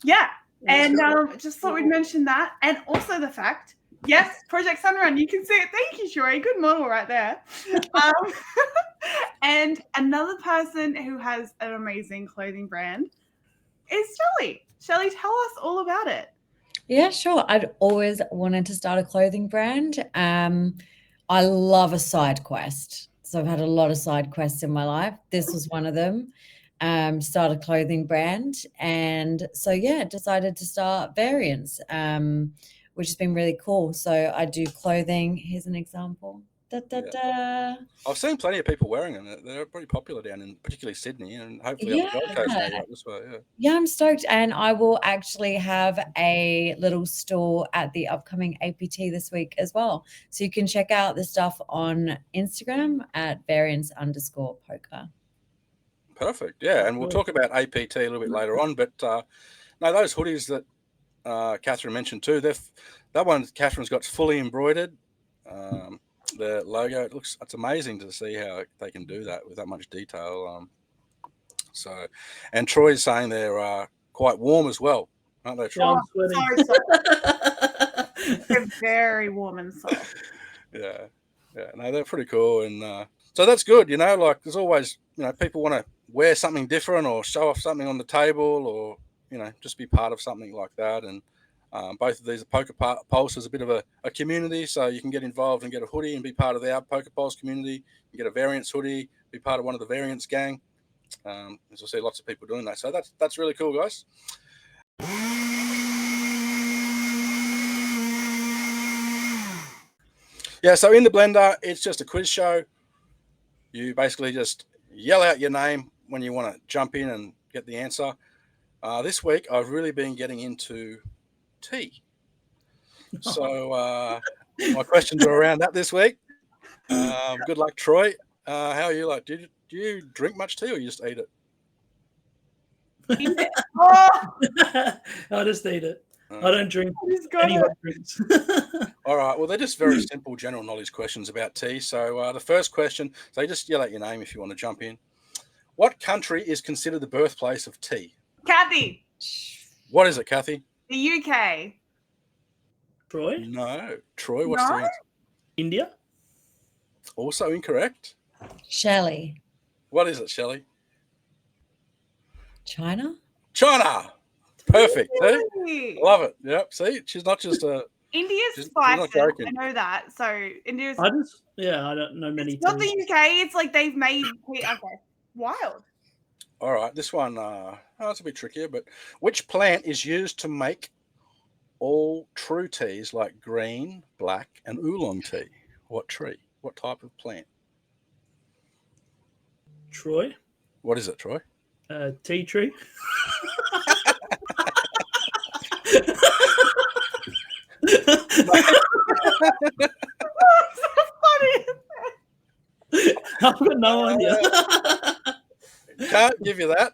Yeah. And just thought we'd mention that. And also the fact, yes, Project Sunrun, you can see it. Thank you, Troy. Good model right there. And another person who has an amazing clothing brand is Shelly. Shelly, tell us all about it. Yeah, sure. I'd always wanted to start a clothing brand. I love a side quest. So I've had a lot of side quests in my life. This was one of them. Start a clothing brand. And so, yeah, decided to start Variance, which has been really cool. So I do clothing. Here's an example. Da, da, da. I've seen plenty of people wearing them. They're pretty popular down in particularly Sydney and hopefully up the Gold Coast maybe up this way. Yeah, I'm stoked. And I will actually have a little store at the upcoming APT this week as well. So you can check out the stuff on Instagram at variance_poker. Perfect. Yeah, and we'll talk about APT a little bit later on. But no, those hoodies that Catherine mentioned too, that one Catherine's got fully embroidered. The logo, it's amazing to see how they can do that with that much detail. And Troy's saying they're quite warm as well, aren't they, Troy? They're very warm and soft. Yeah, no, they're pretty cool, and so that's good. Like there's always, people want to wear something different or show off something on the table, or just be part of something like that. And both of these are Poker Pulse is a bit of a community, so you can get involved and get a hoodie and be part of our Poker Pulse community. You get a Variance hoodie, be part of one of the Variance gang. As I see, lots of people doing that, so that's really cool, guys. Yeah, so in the blender, it's just a quiz show. You basically just yell out your name when you want to jump in and get the answer. This week, I've really been getting into tea. So my questions are around that this week. Good luck, Troy. How are you? Like, do you drink much tea or you just eat it? I just eat it. I don't drink any hot drinks. All right. Well, they're just very simple general knowledge questions about tea. So the first question, so you just yell out your name if you want to jump in. What country is considered the birthplace of tea? Cathy. What is it, Cathy? The UK. Troy? No. Troy, what's the answer? India? Also incorrect. Shelly. What is it, Shelly? China? China. Perfect. Really? See? Love it. Yep. See, she's not just a... India's spicy. I know that. So India's... I don't know many things. Not the UK. It's like they've made... Okay. Wild. All right. This one, it's a bit trickier, but which plant is used to make all true teas like green, black, and oolong tea? What tree? What type of plant? Troy? What is it, Troy? Tea tree. I've got no idea. Can't give you that.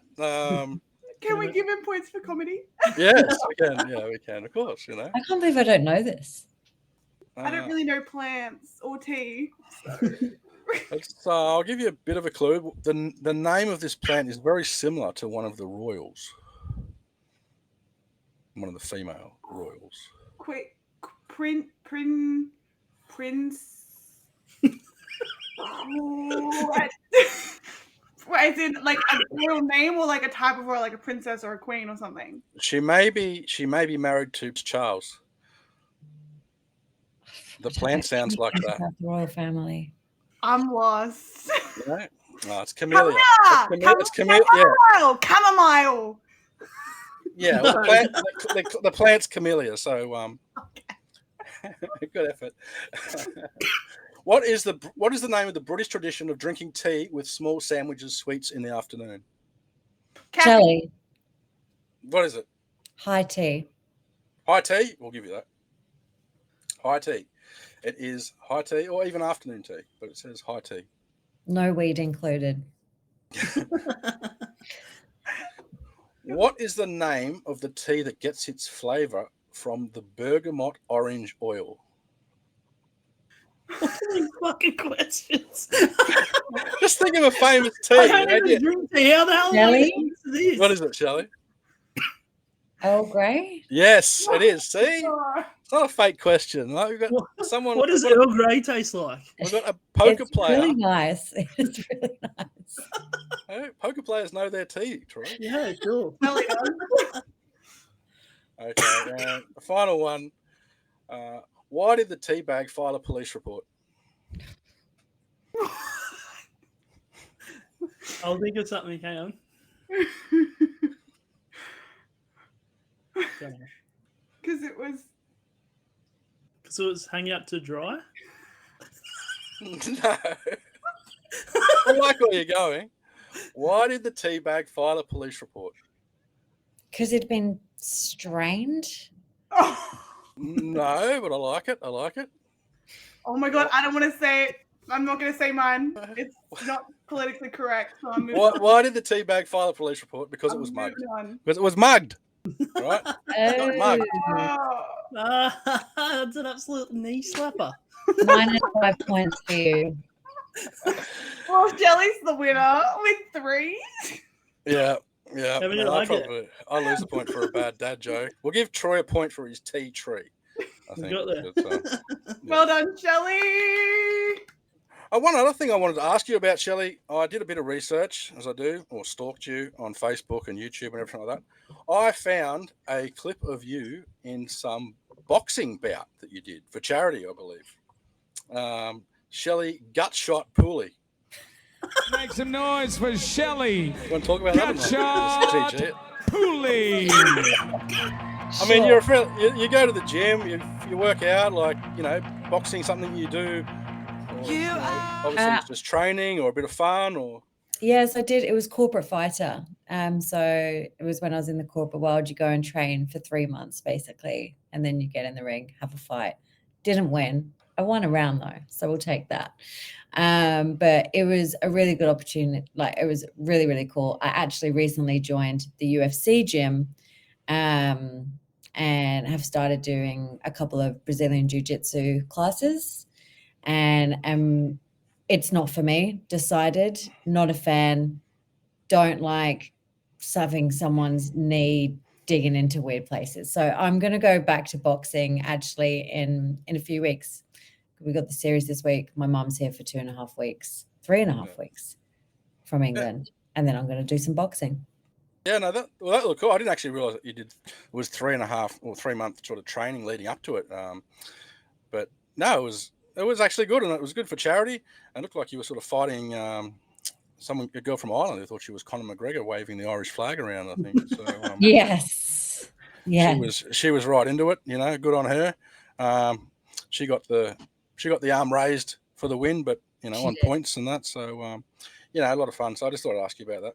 Can we give him points for comedy? Yes, we can. Yeah, we can. Of course, I can't believe I don't know this. I don't really know plants or tea. So I'll give you a bit of a clue. The name of this plant is very similar to one of the royals. One of the female royals. Quick, Prince. Is it like a royal name or like a type of royal, like a princess or a queen or something? She may be married to Charles. The plant sounds like that. The royal family. I'm lost. Right? No, it's camellia. It's camellia. Yeah. Chamomile. Yeah, well, the plant's camellia. So good effort. What is the name of the British tradition of drinking tea with small sandwiches, sweets in the afternoon? Shelly. What is it? High tea. High tea? We'll give you that. High tea. It is high tea or even afternoon tea, but it says high tea. No weed included. What is the name of the tea that gets its flavour from the bergamot orange oil? What are these fucking questions? Just think of a famous tea. I don't even drink tea. How the hell Shelly? This? What is it, Shelly? Earl Grey? Yes, it is. See? It's not a fake question. Like, we've got someone. What does Earl Grey taste like? We've got a poker it's player. Really nice. It's really nice. Oh, poker players know their tea, Troy. Yeah, sure. Well, it does. Okay, and the final one. Why did the tea bag file a police report? I'll think of something. Hang on. Because it was. So it was hanging out to dry. No. I like where you're going. Why did the tea bag file a police report? Because it'd been strained. Oh, No, but I like it. I like it. oh my god! I don't want to say it. I'm not going to say mine. It's not politically correct. So I'm moving on. Why did the tea bag file a police report? Because it I'm was mugged. moving on. Because it was mugged. Right? Oh, mugged. Oh. That's an absolute knee slapper. -5 points for you. Well, Shelly's the winner with 3. Yeah. Yeah. Haven't you No, like it? I'll lose a point for a bad dad joke. We'll give Troy a point for his tea tree. I think. Got there. Because, Well done, Shelly. one other thing I wanted to ask you about, Shelley, I did a bit of research, as I do, or stalked you on Facebook and YouTube and everything like that. I found a clip of you in some boxing bout that you did for charity, I believe. Shelly Gutshot Pooley. Make some noise for Shelly You want to talk about that? Gutshot GG. Pooley. I mean, you're a friend, you go to the gym, you work out, like, boxing, something you do. Or, obviously, it's just training or a bit of fun, or Yes, I did. It was corporate fighter. So it was when I was in the corporate world, you go and train for 3 months basically, and then you get in the ring, have a fight. Didn't win. I won a round though, so we'll take that. But it was a really good opportunity. Like, it was really, really cool. I actually recently joined the UFC gym, and have started doing a couple of Brazilian Jiu-Jitsu classes, and it's not for me. Decided, not a fan. Don't like having someone's knee digging into weird places. So I'm going to go back to boxing actually in a few weeks. We got the series this week. My mum's here for 2.5 weeks, 3.5 weeks from England. And then I'm going to do some boxing. yeah, no, that looked cool. I didn't actually realize that you did. It was 3.5 or 3 month sort of training leading up to it. But no, it was actually good, and it was good for charity. And it looked like you were sort of fighting a girl from Ireland who thought she was Conor McGregor waving the Irish flag around, I think. So Yes. Yeah. she was right into it, good on her. She got the arm raised for the win, but on points and that. So a lot of fun. So I just thought I'd ask you about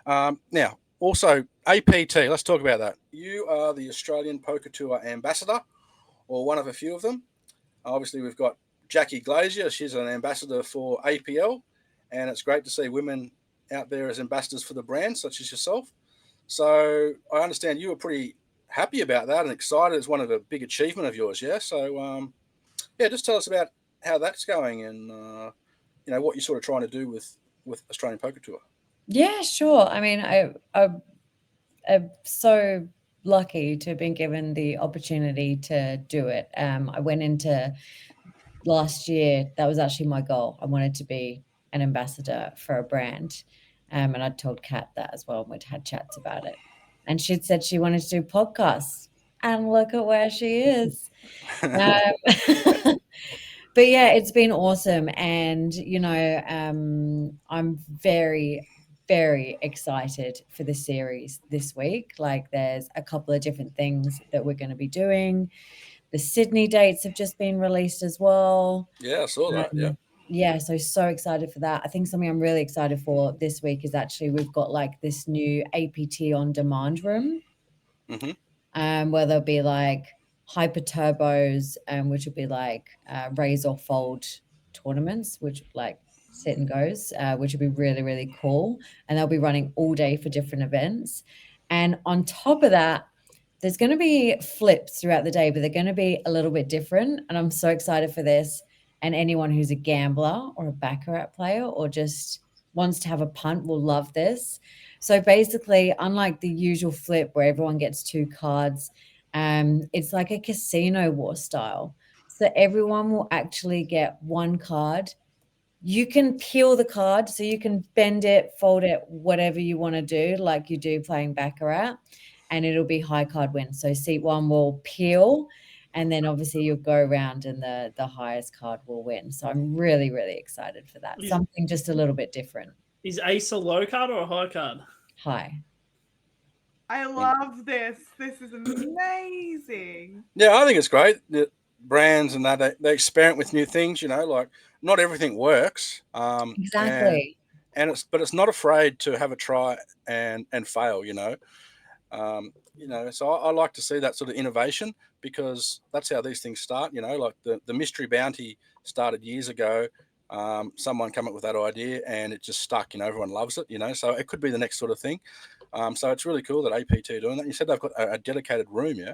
that. Now, also APT, let's talk about that. You are the Australian Poker Tour ambassador, or one of a few of them. Obviously, we've got Jackie Glazier. She's an ambassador for APL, and it's great to see women out there as ambassadors for the brand, such as yourself. So I understand you were pretty happy about that and excited. It's one of a big achievement of yours, yeah? So, just tell us about how that's going and, what you're sort of trying to do with Australian Poker Tour. Yeah, sure. I mean, I'm so lucky to have been given the opportunity to do it. I went into last year, that was actually my goal. I wanted to be an ambassador for a brand. And I told Kat that as well. We'd had chats about it. And she'd said she wanted to do podcasts. And look at where she is. But yeah, it's been awesome. And, I'm very, very excited for the series this week. Like, there's a couple of different things that we're going to be doing. The Sydney dates have just been released as well. Yeah, I saw that. Yeah. Yeah, so excited for that. I think something I'm really excited for this week is actually we've got like this new APT on demand room, where there'll be like hyper turbos, which will be like raise or fold tournaments, which like sit and goes, which will be really, really cool. And they'll be running all day for different events. And on top of that, there's going to be flips throughout the day, but they're going to be a little bit different. And I'm so excited for this. And anyone who's a gambler or a baccarat player or just wants to have a punt will love this. So basically, unlike the usual flip where everyone gets 2 cards, it's like a casino war style. So everyone will actually get 1 card you can peel the card, so you can bend it, fold it, whatever you want to do, like you do playing Baccarat, and it'll be high card win. So seat one will peel, and then obviously you'll go around and the highest card will win. So I'm really, really excited for that. Something just a little bit different. Is ace a low card or a high card? High. I love this. This is amazing. Yeah, I think it's great that brands and that they experiment with new things. Like not everything works. Exactly. And it's not afraid to have a try and fail. So I like to see that sort of innovation, because that's how these things start. Like the mystery bounty started years ago. Someone came up with that idea and it just stuck. Everyone loves it. So it could be the next sort of thing. So it's really cool that APT are doing that. You said they've got a dedicated room, yeah?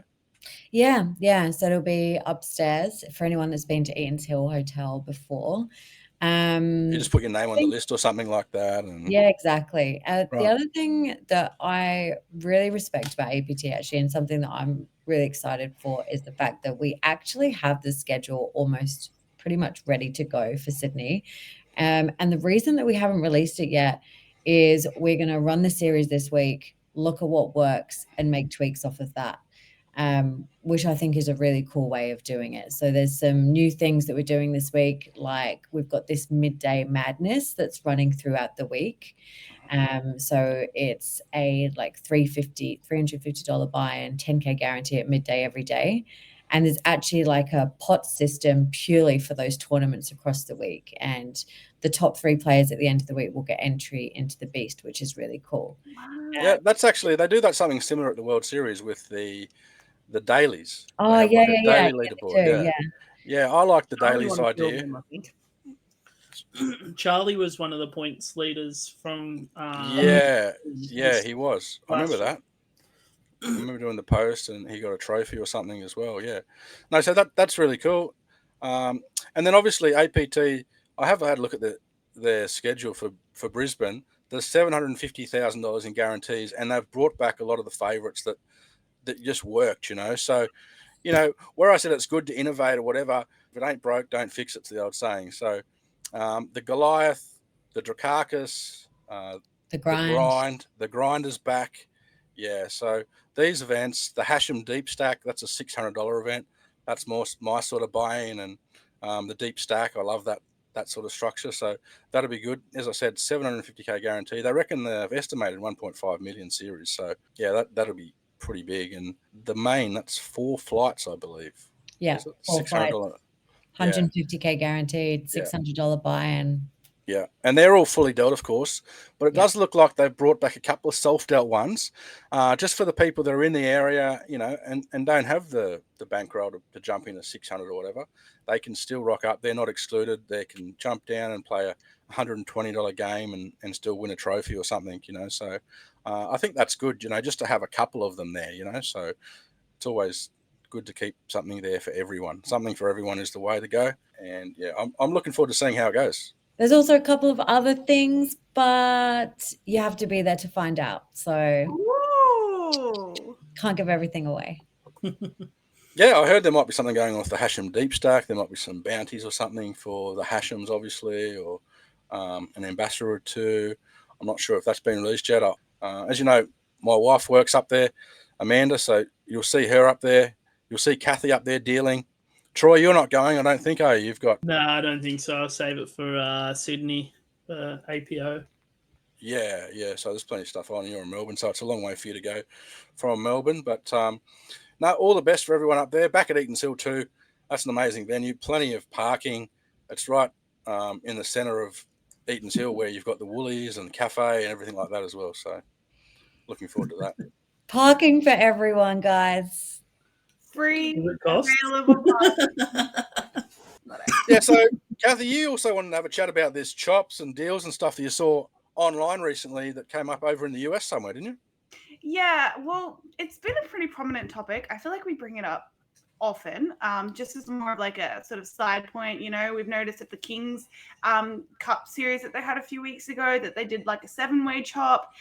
Yeah. So it'll be upstairs for anyone that's been to Eaton's Hill Hotel before. You just put your name on the list or something like that. Yeah, exactly. Right. The other thing that I really respect about APT actually, and something that I'm really excited for, is the fact that we actually have the schedule almost pretty much ready to go for Sydney. And the reason that we haven't released it yet is we're going to run the series this week, look at what works and make tweaks off of that. Which I think is a really cool way of doing it. So there's some new things that we're doing this week, like we've got this midday madness that's running throughout the week. So it's a like $350 buy-in, 10K guarantee at midday every day. And there's actually like a pot system purely for those tournaments across the week. And the top 3 players at the end of the week will get entry into the Beast, which is really cool. Yeah, that's actually, they do that something similar at the World Series with the dailies. Oh, They have yeah. Daily leaderboard. Yeah, I like the dailies idea. I think Charlie was one of the points leaders from. Yeah, he was. I remember that. I remember doing the post, and he got a trophy or something as well. Yeah, no, so that's really cool. And then obviously APT, I have had a look at their schedule for Brisbane. There's $750,000 in guarantees, and they've brought back a lot of the favourites that just worked. So, where I said it's good to innovate or whatever, if it ain't broke, don't fix it. It's the old saying. So, the Goliath, the Drakakis, the grind is back. Yeah, so these events, the Hashem Deep Stack, that's a $600 event. That's more my sort of buy-in, and the Deep Stack, I love that sort of structure. So that'll be good. As I said, $750K guarantee. They reckon they've estimated 1.5 million series. So yeah, that'll be pretty big. And the main, that's 4 flights, I believe. Yeah, 4 flights. $150K guaranteed, $600 buy-in. Yeah, and they're all fully dealt, of course, but it does look like they've brought back a couple of self-dealt ones, just for the people that are in the area, and don't have the bankroll to jump in at 600 or whatever. They can still rock up. They're not excluded. They can jump down and play a $120 game and still win a trophy or something, So I think that's good, just to have a couple of them there, So it's always good to keep something there for everyone. Something for everyone is the way to go. And yeah, I'm looking forward to seeing how it goes. There's also a couple of other things, but you have to be there to find out. So can't give everything away. Yeah, I heard there might be something going on with the Hashem Deep Stack. There might be some bounties or something for the Hashems, obviously, or an ambassador or two. I'm not sure if that's been released yet. As you know, my wife works up there, Amanda, so you'll see her up there. You'll see Cathy up there dealing. Troy, you're not going, I don't think, are you? You've got... No, I don't think so. I'll save it for Sydney, APO. Yeah. So there's plenty of stuff on. You're in Melbourne, so it's a long way for you to go from Melbourne. But no, all the best for everyone up there. Back at Eaton's Hill too. That's an amazing venue. Plenty of parking. It's right in the centre of Eaton's Hill, where you've got the Woolies and the cafe and everything like that as well. So looking forward to that. Parking for everyone, guys. Free, cost? available. Yeah, so Cathy, you also wanted to have a chat about this chops and deals and stuff that you saw online recently that came up over in the US somewhere, didn't you? Yeah, well, it's been a pretty prominent topic. I feel like we bring it up often, just as more of like a sort of side point. We've noticed at the Kings Cup series that they had a few weeks ago that they did like a 7-way chop.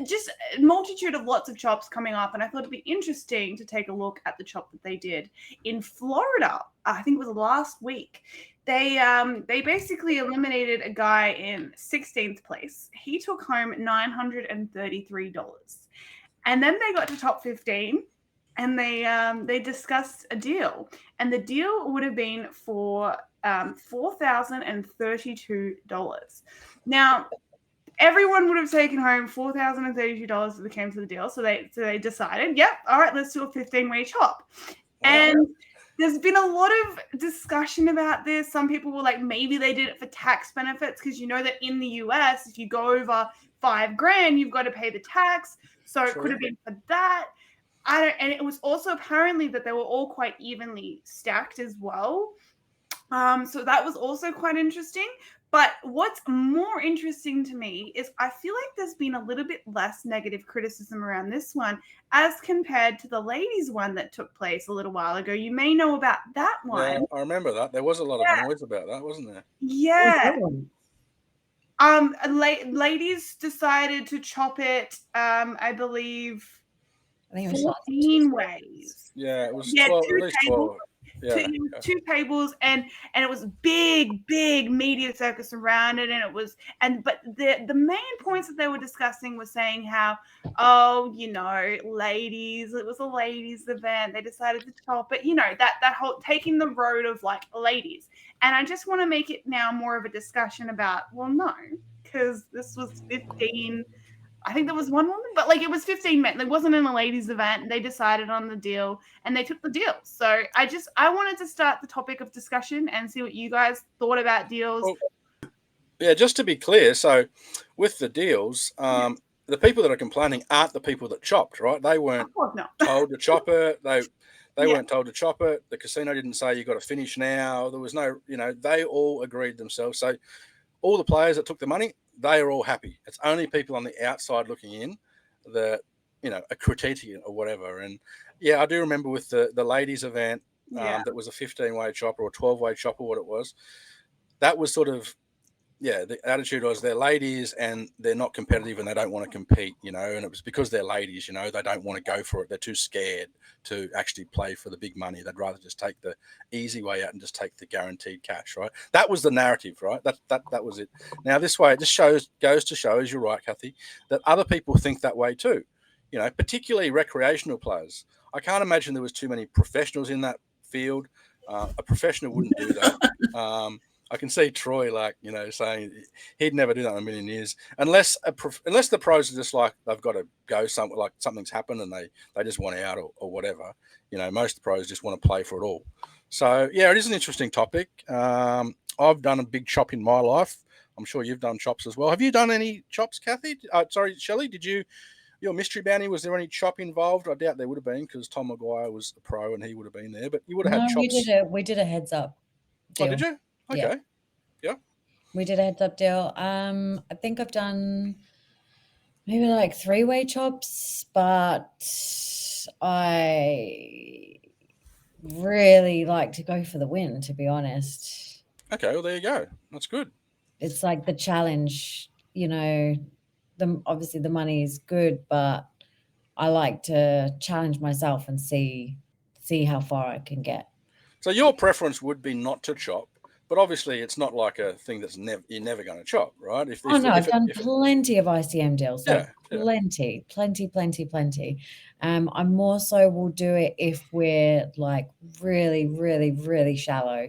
Just a multitude of lots of chops coming up, and I thought it'd be interesting to take a look at the chop that they did in Florida. I think it was last week. they basically eliminated a guy in 16th place. He took home $933, and then they got to top 15, and they discussed a deal, and the deal would have been for $4,032. Now, everyone would have taken home $4,032 if it came to the deal. So they decided, yep, all right, let's do a 15-way chop. Wow. And there's been a lot of discussion about this. Some people were like, maybe they did it for tax benefits, because you know that in the US, if you go over $5,000, you've got to pay the tax. So it could have been for that. And it was also apparently that they were all quite evenly stacked as well. So that was also quite interesting. But what's more interesting to me is I feel like there's been a little bit less negative criticism around this one as compared to the ladies' one that took place a little while ago. You may know about that one. Yeah, I remember that. There was a lot of noise about that, wasn't there? Yeah. Ladies decided to chop it, I believe, I think it was 14 ways. Yeah, it was 12, two at least 12. tables. Yeah, two tables, and it was big media circus around it, but the main points that they were discussing were saying how, ladies, it was a ladies event, they decided to chop it, that whole taking the road of like ladies. And I just want to make it now more of a discussion about, well, no, because this was 15. I think there was one woman, but like it was 15 men. It wasn't in a ladies' event. They decided on the deal and they took the deal. So I wanted to start the topic of discussion and see what you guys thought about deals. Well, yeah, just to be clear, so with the deals, the people that are complaining aren't the people that chopped, right? They weren't told to chop it. They weren't told to chop it. The casino didn't say you got to finish now. There was no, they all agreed themselves. So all the players that took the money, they are all happy. It's only people on the outside looking in that, are critiquing it or whatever. And yeah, I do remember with the ladies event, that was a 15-way chop or a 12-way chop or what it was. That was sort of, the attitude was they're ladies and they're not competitive and they don't want to compete, and it was because they're ladies, they don't want to go for it. They're too scared to actually play for the big money. They'd rather just take the easy way out and just take the guaranteed cash, right? That was the narrative, right? That was it. Now, this way, it just goes to show, as you're right, Cathy, that other people think that way too, particularly recreational players. I can't imagine there was too many professionals in that field. A professional wouldn't do that. I can see Troy, saying he'd never do that in a million years, unless the pros are just like they've got to go somewhere, like something's happened and they just want out or whatever. Most of the pros just want to play for it all. So yeah, it is an interesting topic. I've done a big chop in my life. I'm sure you've done chops as well. Have you done any chops, Cathy? Sorry, Shelly, did you? Your mystery bounty, was there any chop involved? I doubt there would have been because Tom Maguire was a pro and he would have been there. But you would have had chops. We did a heads up deal. Oh, did you? Okay. Yeah. We did a heads up deal. I think I've done maybe like 3-way chops, but I really like to go for the win, to be honest. Okay, well, there you go. That's good. It's like the challenge, obviously the money is good, but I like to challenge myself and see how far I can get. So your preference would be not to chop, but obviously it's not like a thing that's you're never going to chop, right? I've done plenty of ICM deals. So plenty. I more so will do it if we're like really, really, really shallow,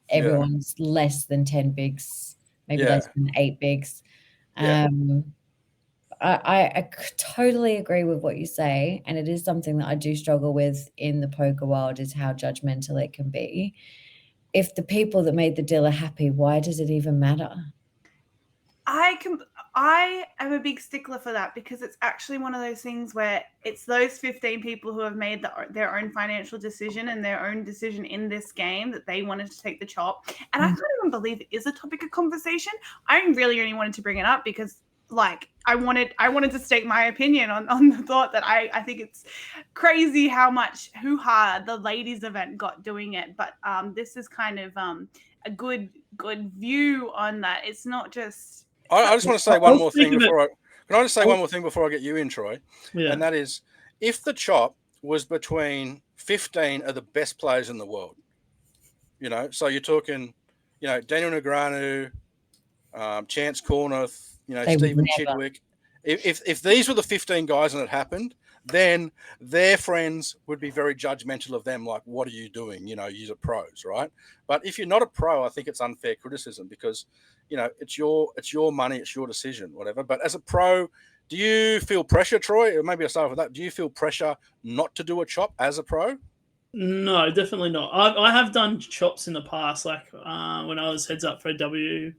everyone's less than 10 bigs, maybe less than 8 bigs. I totally agree with what you say, and it is something that I do struggle with in the poker world, is how judgmental it can be. If the people that made the deal are happy, why does it even matter? I am a big stickler for that, because it's actually one of those things where it's those 15 people who have made their own financial decision and their own decision in this game that they wanted to take the chop. And I can't even believe it is a topic of conversation. I really only wanted to bring it up because I wanted to state my opinion on the thought that I think it's crazy how much hoo-ha the ladies event got doing it. But this is kind of a good view on that. It's not just... I just want to say one more thing before can I just say one more thing before I get you in, Troy? Yeah. And that is, if the chop was between 15 of the best players in the world, So you're talking, Daniel Negreanu, Chance Corneth, They would Stephen never. Chidwick. If these were the 15 guys and it happened, then their friends would be very judgmental of them. Like, what are you doing? You're a pros, right? But if you're not a pro, I think it's unfair criticism because, it's your money, it's your decision, whatever. But as a pro, do you feel pressure, Troy? Or maybe I'll start with that. Do you feel pressure not to do a chop as a pro? No, definitely not. I have done chops in the past, like when I was heads up for a WSOP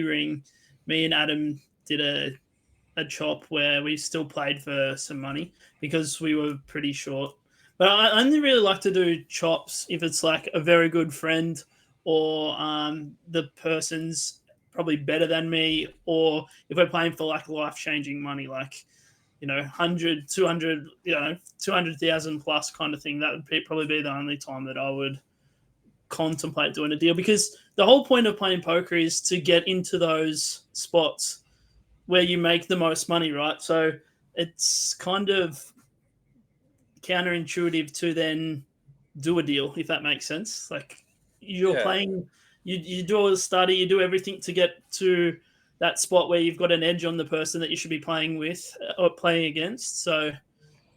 ring. Me and Adam did a chop where we still played for some money because we were pretty short. But I only really like to do chops if it's like a very good friend or the person's probably better than me, or if we're playing for like life-changing money, like 100, 200, 200,000 plus kind of thing. That would probably be the only time that I would contemplate doing a deal, because the whole point of playing poker is to get into those spots where you make the most money, right? So it's kind of counterintuitive to then do a deal, if that makes sense. Like you're playing, you do all the study, you do everything to get to that spot where you've got an edge on the person that you should be playing with or playing against. So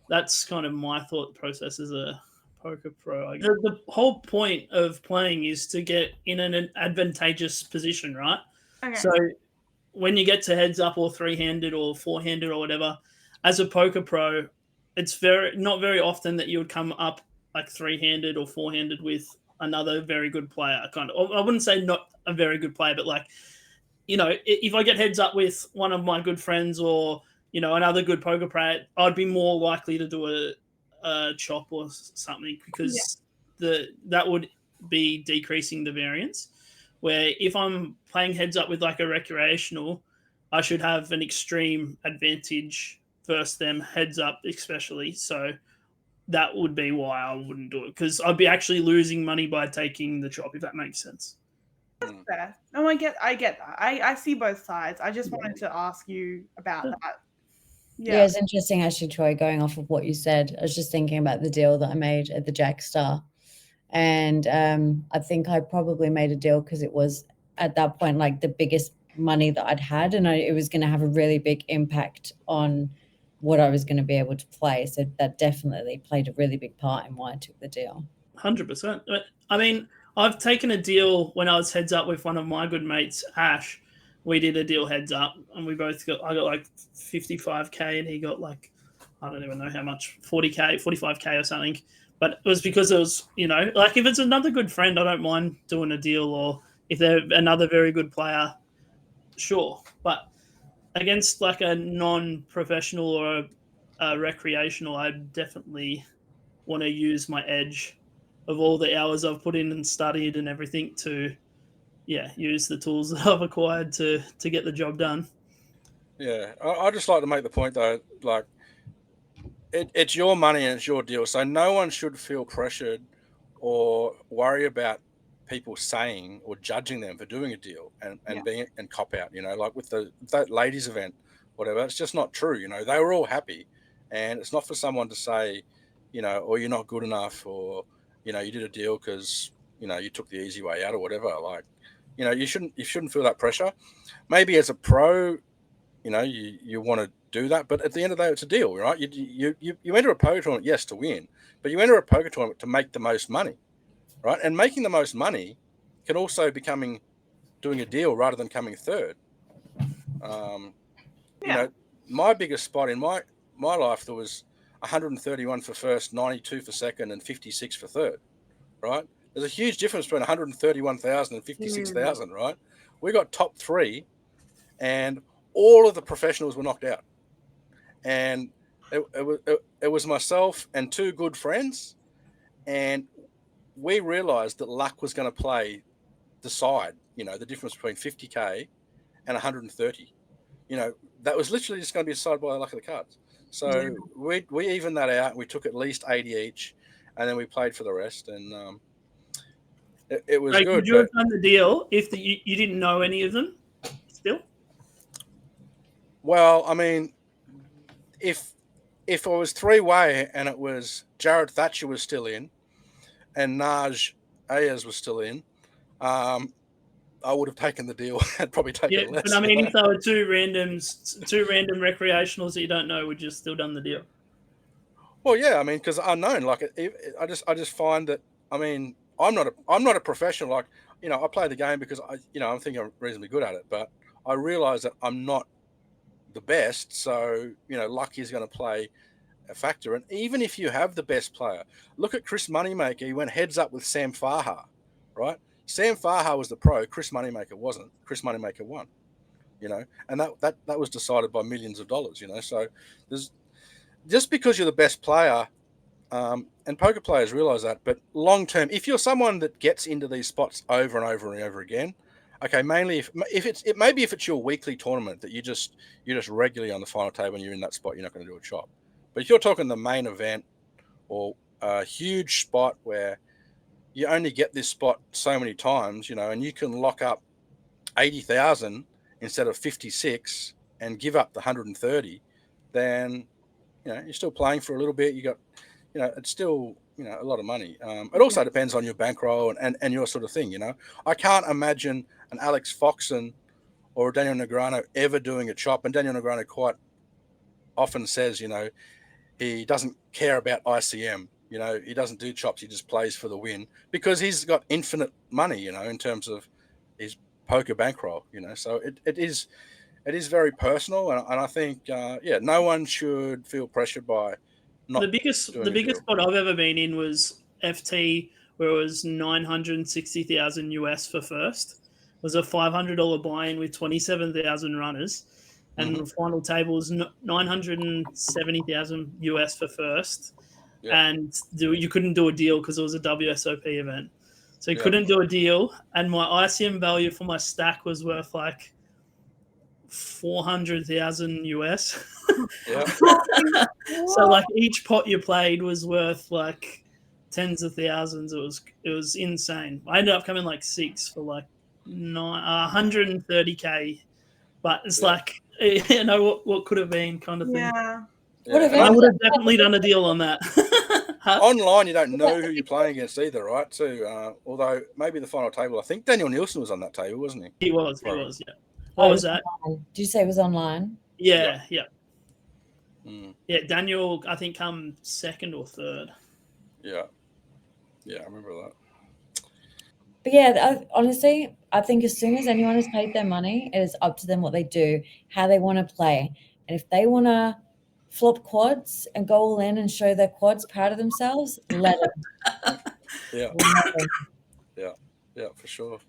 that's kind of my thought process as a poker pro. The whole point of playing is to get in an advantageous position, right? Okay. So when you get to heads up or three-handed or four-handed or whatever, as a poker pro, it's not very often that you would come up like three-handed or four-handed with another very good player. Kind of, I wouldn't say not a very good player, but like, if I get heads up with one of my good friends or, another good poker player, I'd be more likely to do a chop or something because that would be decreasing the variance. Where if I'm playing heads up with like a recreational, I should have an extreme advantage versus them heads up, especially. So that would be why I wouldn't do it, because I'd be actually losing money by taking the chop, if that makes sense. That's fair. No, I get that. I see both sides. I just wanted to ask you about that. Yeah, it's interesting actually, Troy, going off of what you said. I was just thinking about the deal that I made at the Jack Star. And I think I probably made a deal because it was at that point like the biggest money that I'd had, and it was going to have a really big impact on what I was going to be able to play. So that definitely played a really big part in why I took the deal. 100%. I mean, I've taken a deal when I was heads up with one of my good mates, Ash. We did a deal heads up, and I got like 55K, and he got like, I don't even know how much, 40K, 45K or something. But it was because it was, like if it's another good friend, I don't mind doing a deal, or if they're another very good player, sure. But against like a non-professional or a recreational, I definitely want to use my edge of all the hours I've put in and studied and everything to, use the tools that I've acquired to get the job done. Yeah, I just like to make the point though, like it's your money and it's your deal, so no one should feel pressured or worry about people saying or judging them for doing a deal and being and cop out. Like with that ladies event, whatever. It's just not true. They were all happy, and it's not for someone to say, or you're not good enough, or you did a deal because you took the easy way out or whatever. Like, you shouldn't feel that pressure. Maybe as a pro, you want to do that, but at the end of the day, it's a deal, right? You enter a poker tournament, yes, to win, but you enter a poker tournament to make the most money, right? And making the most money can also be doing a deal rather than coming third. My biggest spot in my life, there was 131 for first, 92 for second, and 56 for third, right? There's a huge difference between 131,000 and 56,000, right? We got top three, and all of the professionals were knocked out. And it was myself and two good friends, and we realized that luck was going to decide, the difference between 50K and 130. That was literally just going to be decided by the luck of the cards. So we evened that out. We took at least 80 each, and then we played for the rest, and it was good. Would you have done the deal if you didn't know any of them still? Well, I mean, if it was three-way and it was Jared Thatcher was still in, and Naj Ayers was still in, I would have taken the deal and probably taken less. But I mean, if they were two random recreationals that you don't know, would you still done the deal? Well, yeah, I mean, because unknown. Like, I just find that. I mean, I'm not a professional. Like, I play the game because I'm thinking I'm reasonably good at it, but I realise that I'm not the best. So luck is going to play a factor. And even if you have the best player, look at Chris Moneymaker. He went heads up with Sam Farha, right? Sam Farha was the pro. Chris Moneymaker wasn't. Chris Moneymaker won. And that was decided by millions of dollars. So there's. Just because you're the best player, and poker players realize that, but long term, if you're someone that gets into these spots over and over and over again, okay, mainly if it's your weekly tournament that you're just regularly on the final table and you're in that spot, you're not going to do a chop. But if you're talking the main event or a huge spot where you only get this spot so many times, and you can lock up 80,000 instead of 56 and give up the 130, then you're still playing for a little bit. You got, it's still, a lot of money. It also depends on your bankroll and your sort of thing. I can't imagine an Alex Foxon or a Daniel Negreanu ever doing a chop. And Daniel Negreanu quite often says, he doesn't care about ICM. He doesn't do chops. He just plays for the win because he's got infinite money, in terms of his poker bankroll, so it is very personal, and I think, no one should feel pressured by not. The biggest spot I've ever been in was FT, where it was $960,000 US for first. It was a $500 buy-in with 27,000 runners, and the final table was $970,000 US for first. Yeah. And you couldn't do a deal because it was a WSOP event, so you couldn't do a deal. And my ICM value for my stack was worth like 400,000 US. Yeah. So like each pot you played was worth like tens of thousands. It was insane. I ended up coming like 6 for like 130K, but it's like what could have been kind of thing. Yeah. I would have definitely done a deal on that. Online, you don't know who you're playing against either, right? So, although maybe the final table, I think Daniel Nielsen was on that table, wasn't he? He was, yeah. What was that? Did you say it was online? Yeah. Yeah, Daniel, I think, come second or third. Yeah, I remember that. But yeah, honestly, I think as soon as anyone has paid their money, it is up to them what they do, how they want to play. And if they want to flop quads and go all in and show their quads proud of themselves, let them. Yeah, for sure.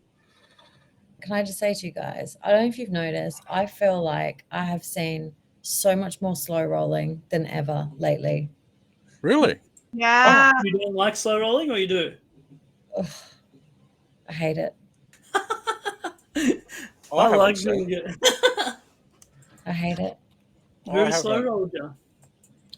Can I just say to you guys, I don't know if you've noticed, I feel like I have seen so much more slow rolling than ever lately. Really? Yeah. You don't like slow rolling, or you do? Ugh, I hate it. I like doing it. I hate it. Who slow rolled you?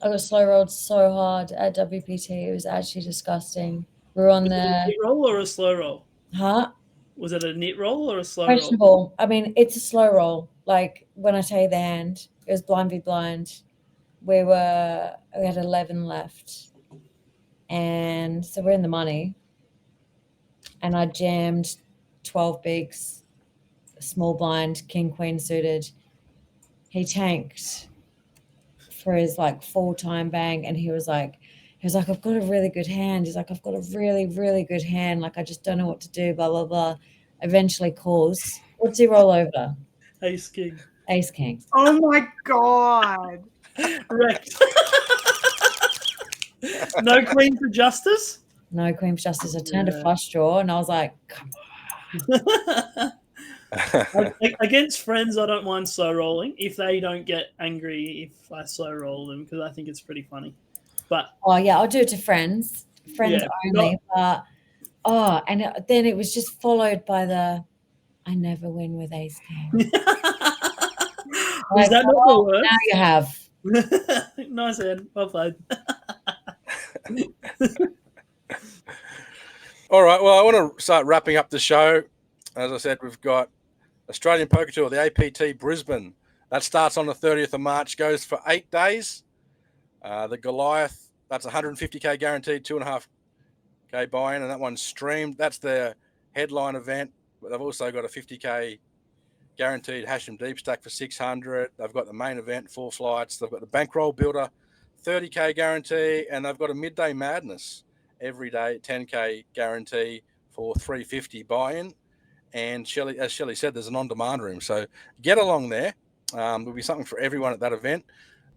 I got slow rolled so hard at WPT. It was actually disgusting. We were on Was it a nit roll or a slow roll? Huh? Was it a Nit-Roll or a slow questionable roll? I mean, it's a slow roll. Like when I tell you the hand, it was blind v blind. We had 11 left, and so we're in the money. And I jammed 12 bigs, small blind, king queen suited. He tanked for his like full-time bang, and he was like, I've got a really good hand. He's like, I've got a really, really good hand. Like, I just don't know what to do, blah, blah, blah. Eventually calls. What's he roll over? Ace king. Ace king. Oh my God. Correct. No queen for justice? No queen for justice. I turned a flush draw, and I was like, come on. Against friends, I don't mind slow rolling if they don't get angry if I slow roll them, because I think it's pretty funny. But I'll do it to friends only. But then it was just followed by the I never win with ace king. Was that not the word? Now you have. Nice, Ed. Well played. All right. Well, I want to start wrapping up the show. As I said, we've got Australian Poker Tour, the APT Brisbane. That starts on the 30th of March, goes for 8 days. The Goliath, that's 150K guaranteed, 2.5 buy-in, and that one's streamed. That's their headline event, but they've also got a 50K guaranteed Hashem Deep Stack for 600. They've got the main event, 4 flights. They've got the Bankroll Builder, 30K guarantee, and they've got a Midday Madness every day, 10K guarantee for 350 buy-in. And Shelly, as Shelly said, there's an on-demand room, so get along there. There'll be something for everyone at that event.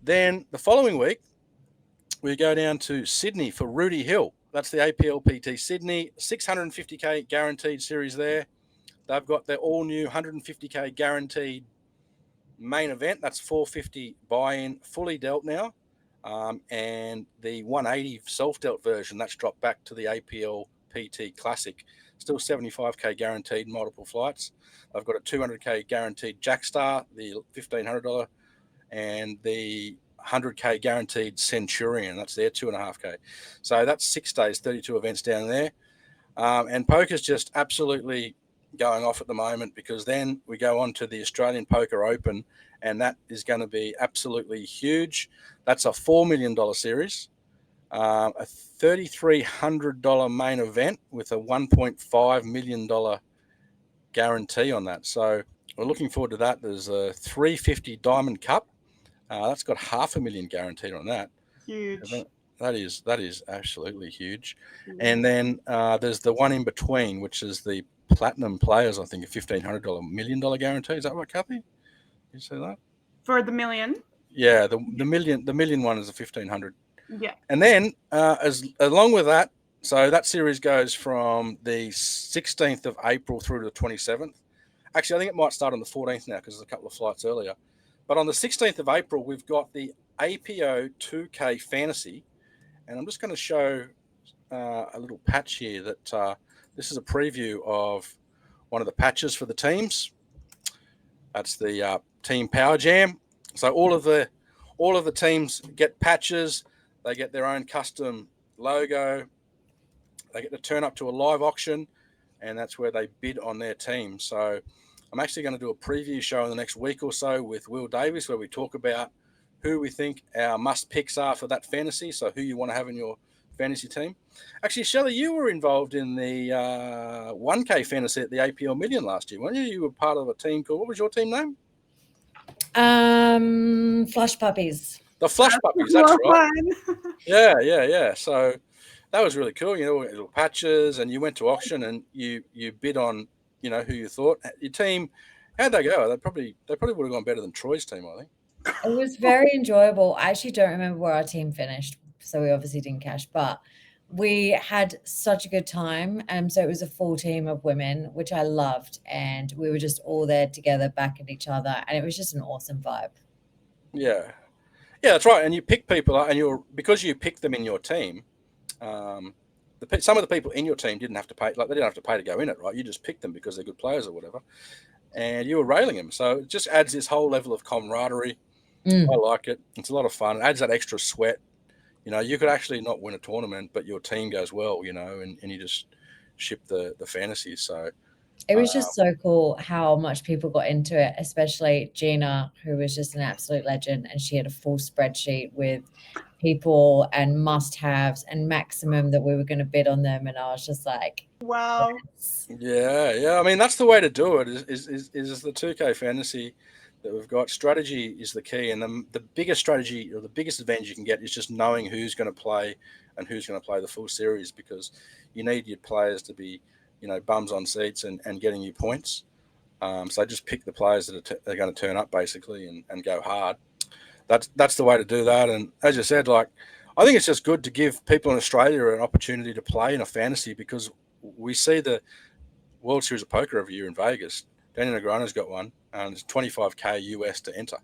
Then the following week, we go down to Sydney for Rudy Hill. That's the APLPT Sydney, 650K guaranteed series there. They've got their all-new 150K guaranteed main event. That's 450 buy-in, fully dealt now. And the 180 self-dealt version, that's dropped back to the APLPT Classic. Still 75K guaranteed, multiple flights. I've got a 200K guaranteed Jackstar, the $1,500, and the 100K guaranteed Centurion. That's their 2.5K. So that's 6 days, 32 events down there. And poker's just absolutely going off at the moment, because then we go on to the Australian Poker Open, and that is going to be absolutely huge. That's a $4 million series. A $3,300 main event with a $1.5 million guarantee on that. So we're looking forward to that. There's a 350 Diamond Cup. That's got $500,000 guaranteed on that. Huge. That is absolutely huge. And then there's the one in between, which is the Platinum Players, I think, a $1,500 $1 million guarantee. Is that right, Cathy? Did you say that? For the million? Yeah, the million one is a 1,500. Yeah. And then along with that, so that series goes from the 16th of April through to the 27th. Actually, I think it might start on the 14th now, because there's a couple of flights earlier. But on the 16th of April, we've got the APO 2K Fantasy. And I'm just going to show a little patch here that this is a preview of one of the patches for the teams. That's the Team Power Jam. So all of the teams get patches. They get their own custom logo. They get to turn up to a live auction, and that's where they bid on their team. So I'm actually going to do a preview show in the next week or so with Will Davis, where we talk about who we think our must picks are for that fantasy. So who you want to have in your fantasy team. Actually, Shelly, you were involved in the 1K fantasy at the APL Million last year, weren't you? You were part of a team called, what was your team name? Flush Puppies. The Flush Puppies, that's right. Yeah. So that was really cool. You know, little patches, and you went to auction and you bid on, you know, who you thought. Your team, how'd they go? They probably would have gone better than Troy's team, I think. It was very enjoyable. I actually don't remember where our team finished, so we obviously didn't cash, but we had such a good time. So it was a full team of women, which I loved, and we were just all there together, backing each other, and it was just an awesome vibe. Yeah, that's right. And you pick people, and because you picked them in your team. Some of the people in your team didn't have to pay, like they didn't have to pay to go in it, right? You just picked them because they're good players or whatever, and you were railing them. So it just adds this whole level of camaraderie. I like it. It's a lot of fun. It adds that extra sweat. You know, you could actually not win a tournament, but your team goes well, you know, and you just ship the fantasies. So it was just so cool how much people got into it, especially Gina, who was just an absolute legend. And she had a full spreadsheet with people and must-haves and maximum that we were going to bid on them. And I was just like, wow. Yeah. I mean, that's the way to do it is the 2K fantasy that we've got. Strategy is the key. And the biggest strategy, or the biggest advantage you can get, is just knowing who's going to play and who's going to play the full series, because you need your players to be, you know, bums on seats and getting you points. So just pick the players that are going to turn up, basically, and go hard. That's the way to do that. And as you said, like, I think it's just good to give people in Australia an opportunity to play in a fantasy, because we see the World Series of Poker every year in Vegas. Daniel Negreanu's got one, and it's $25K US to enter.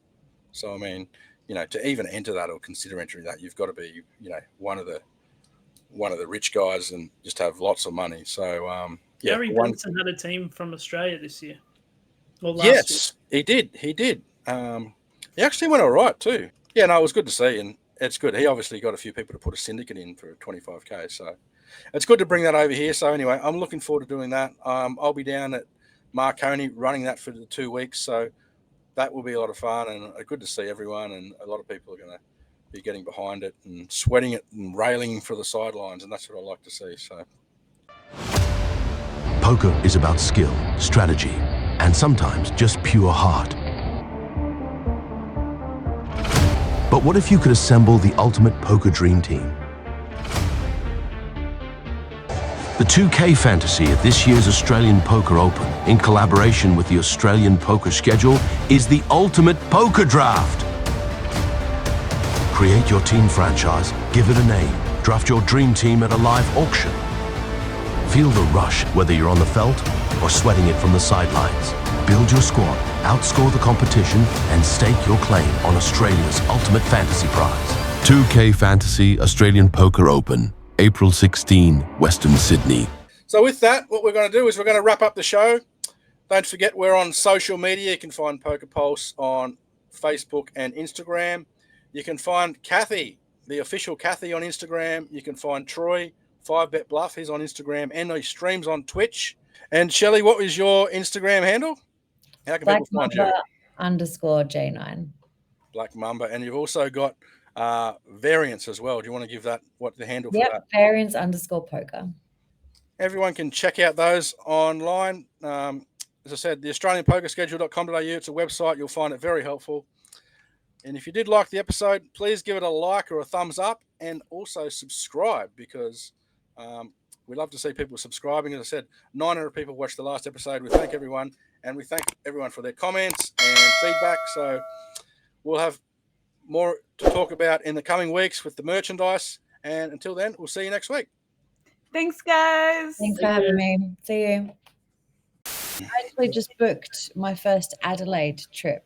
So, I mean, you know, to even enter that or consider entering that, you've got to be, you know, one of the rich guys and just have lots of money. So, Gary Benson had a team from Australia this year. Or last year. He did. He actually went all right too. Yeah, no, it was good to see, and it's good. He obviously got a few people to put a syndicate in for 25K, so it's good to bring that over here. So anyway, I'm looking forward to doing that. I'll be down at Marconi running that for the 2 weeks, so that will be a lot of fun and good to see everyone. And a lot of people are going to be getting behind it and sweating it and railing for the sidelines, and that's what I like to see. So, Poker is about skill, strategy, and sometimes just pure heart. But what if you could assemble the ultimate poker dream team? The 2K fantasy at this year's Australian Poker Open, in collaboration with the Australian Poker Schedule, is the ultimate poker draft. Create your team franchise, give it a name, draft your dream team at a live auction. Feel the rush whether you're on the felt or sweating it from the sidelines. Build your squad, outscore the competition, and stake your claim on Australia's ultimate fantasy prize. 2K Fantasy Australian Poker Open, April 16, Western Sydney. So with that, what we're going to do is we're going to wrap up the show. Don't forget we're on social media. You can find Poker Pulse on Facebook and Instagram. You can find Cathy, the official Cathy, on Instagram. You can find Troy, 5Bet Bluff. He's on Instagram and he streams on Twitch. And Shelly, what was your Instagram handle? How can people find you? _J9. Black Mamba. And you've also got Variance as well. Do you want to give that what the handle for that? Variance _poker. Everyone can check out those online. As I said, the AustralianPokerSchedule.com.au. It's a website. You'll find it very helpful. And if you did like the episode, please give it a like or a thumbs up, and also subscribe, because we love to see people subscribing. As I said, 900 people watched the last episode. We thank everyone, and we thank everyone for their comments and feedback. So we'll have more to talk about in the coming weeks with the merchandise. And until then, we'll see you next week. Thanks, guys. Thanks for having me. See you. I actually just booked my first Adelaide trip.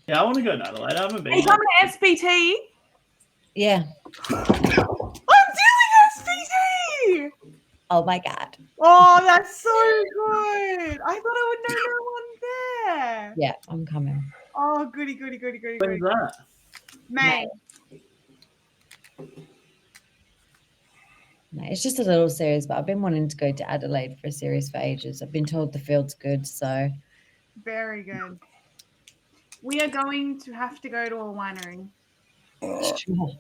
Yeah, I want to go to Adelaide. I haven't been. Are you coming to SPT? Yeah. I'm doing SPT! Oh my God. Oh, that's so good. I thought I would know no one there. Yeah, I'm coming. Oh, goody. When's that? May. No, it's just a little series, but I've been wanting to go to Adelaide for a series for ages. I've been told the field's good, so. Very good. We are going to have to go to a winery. Sure.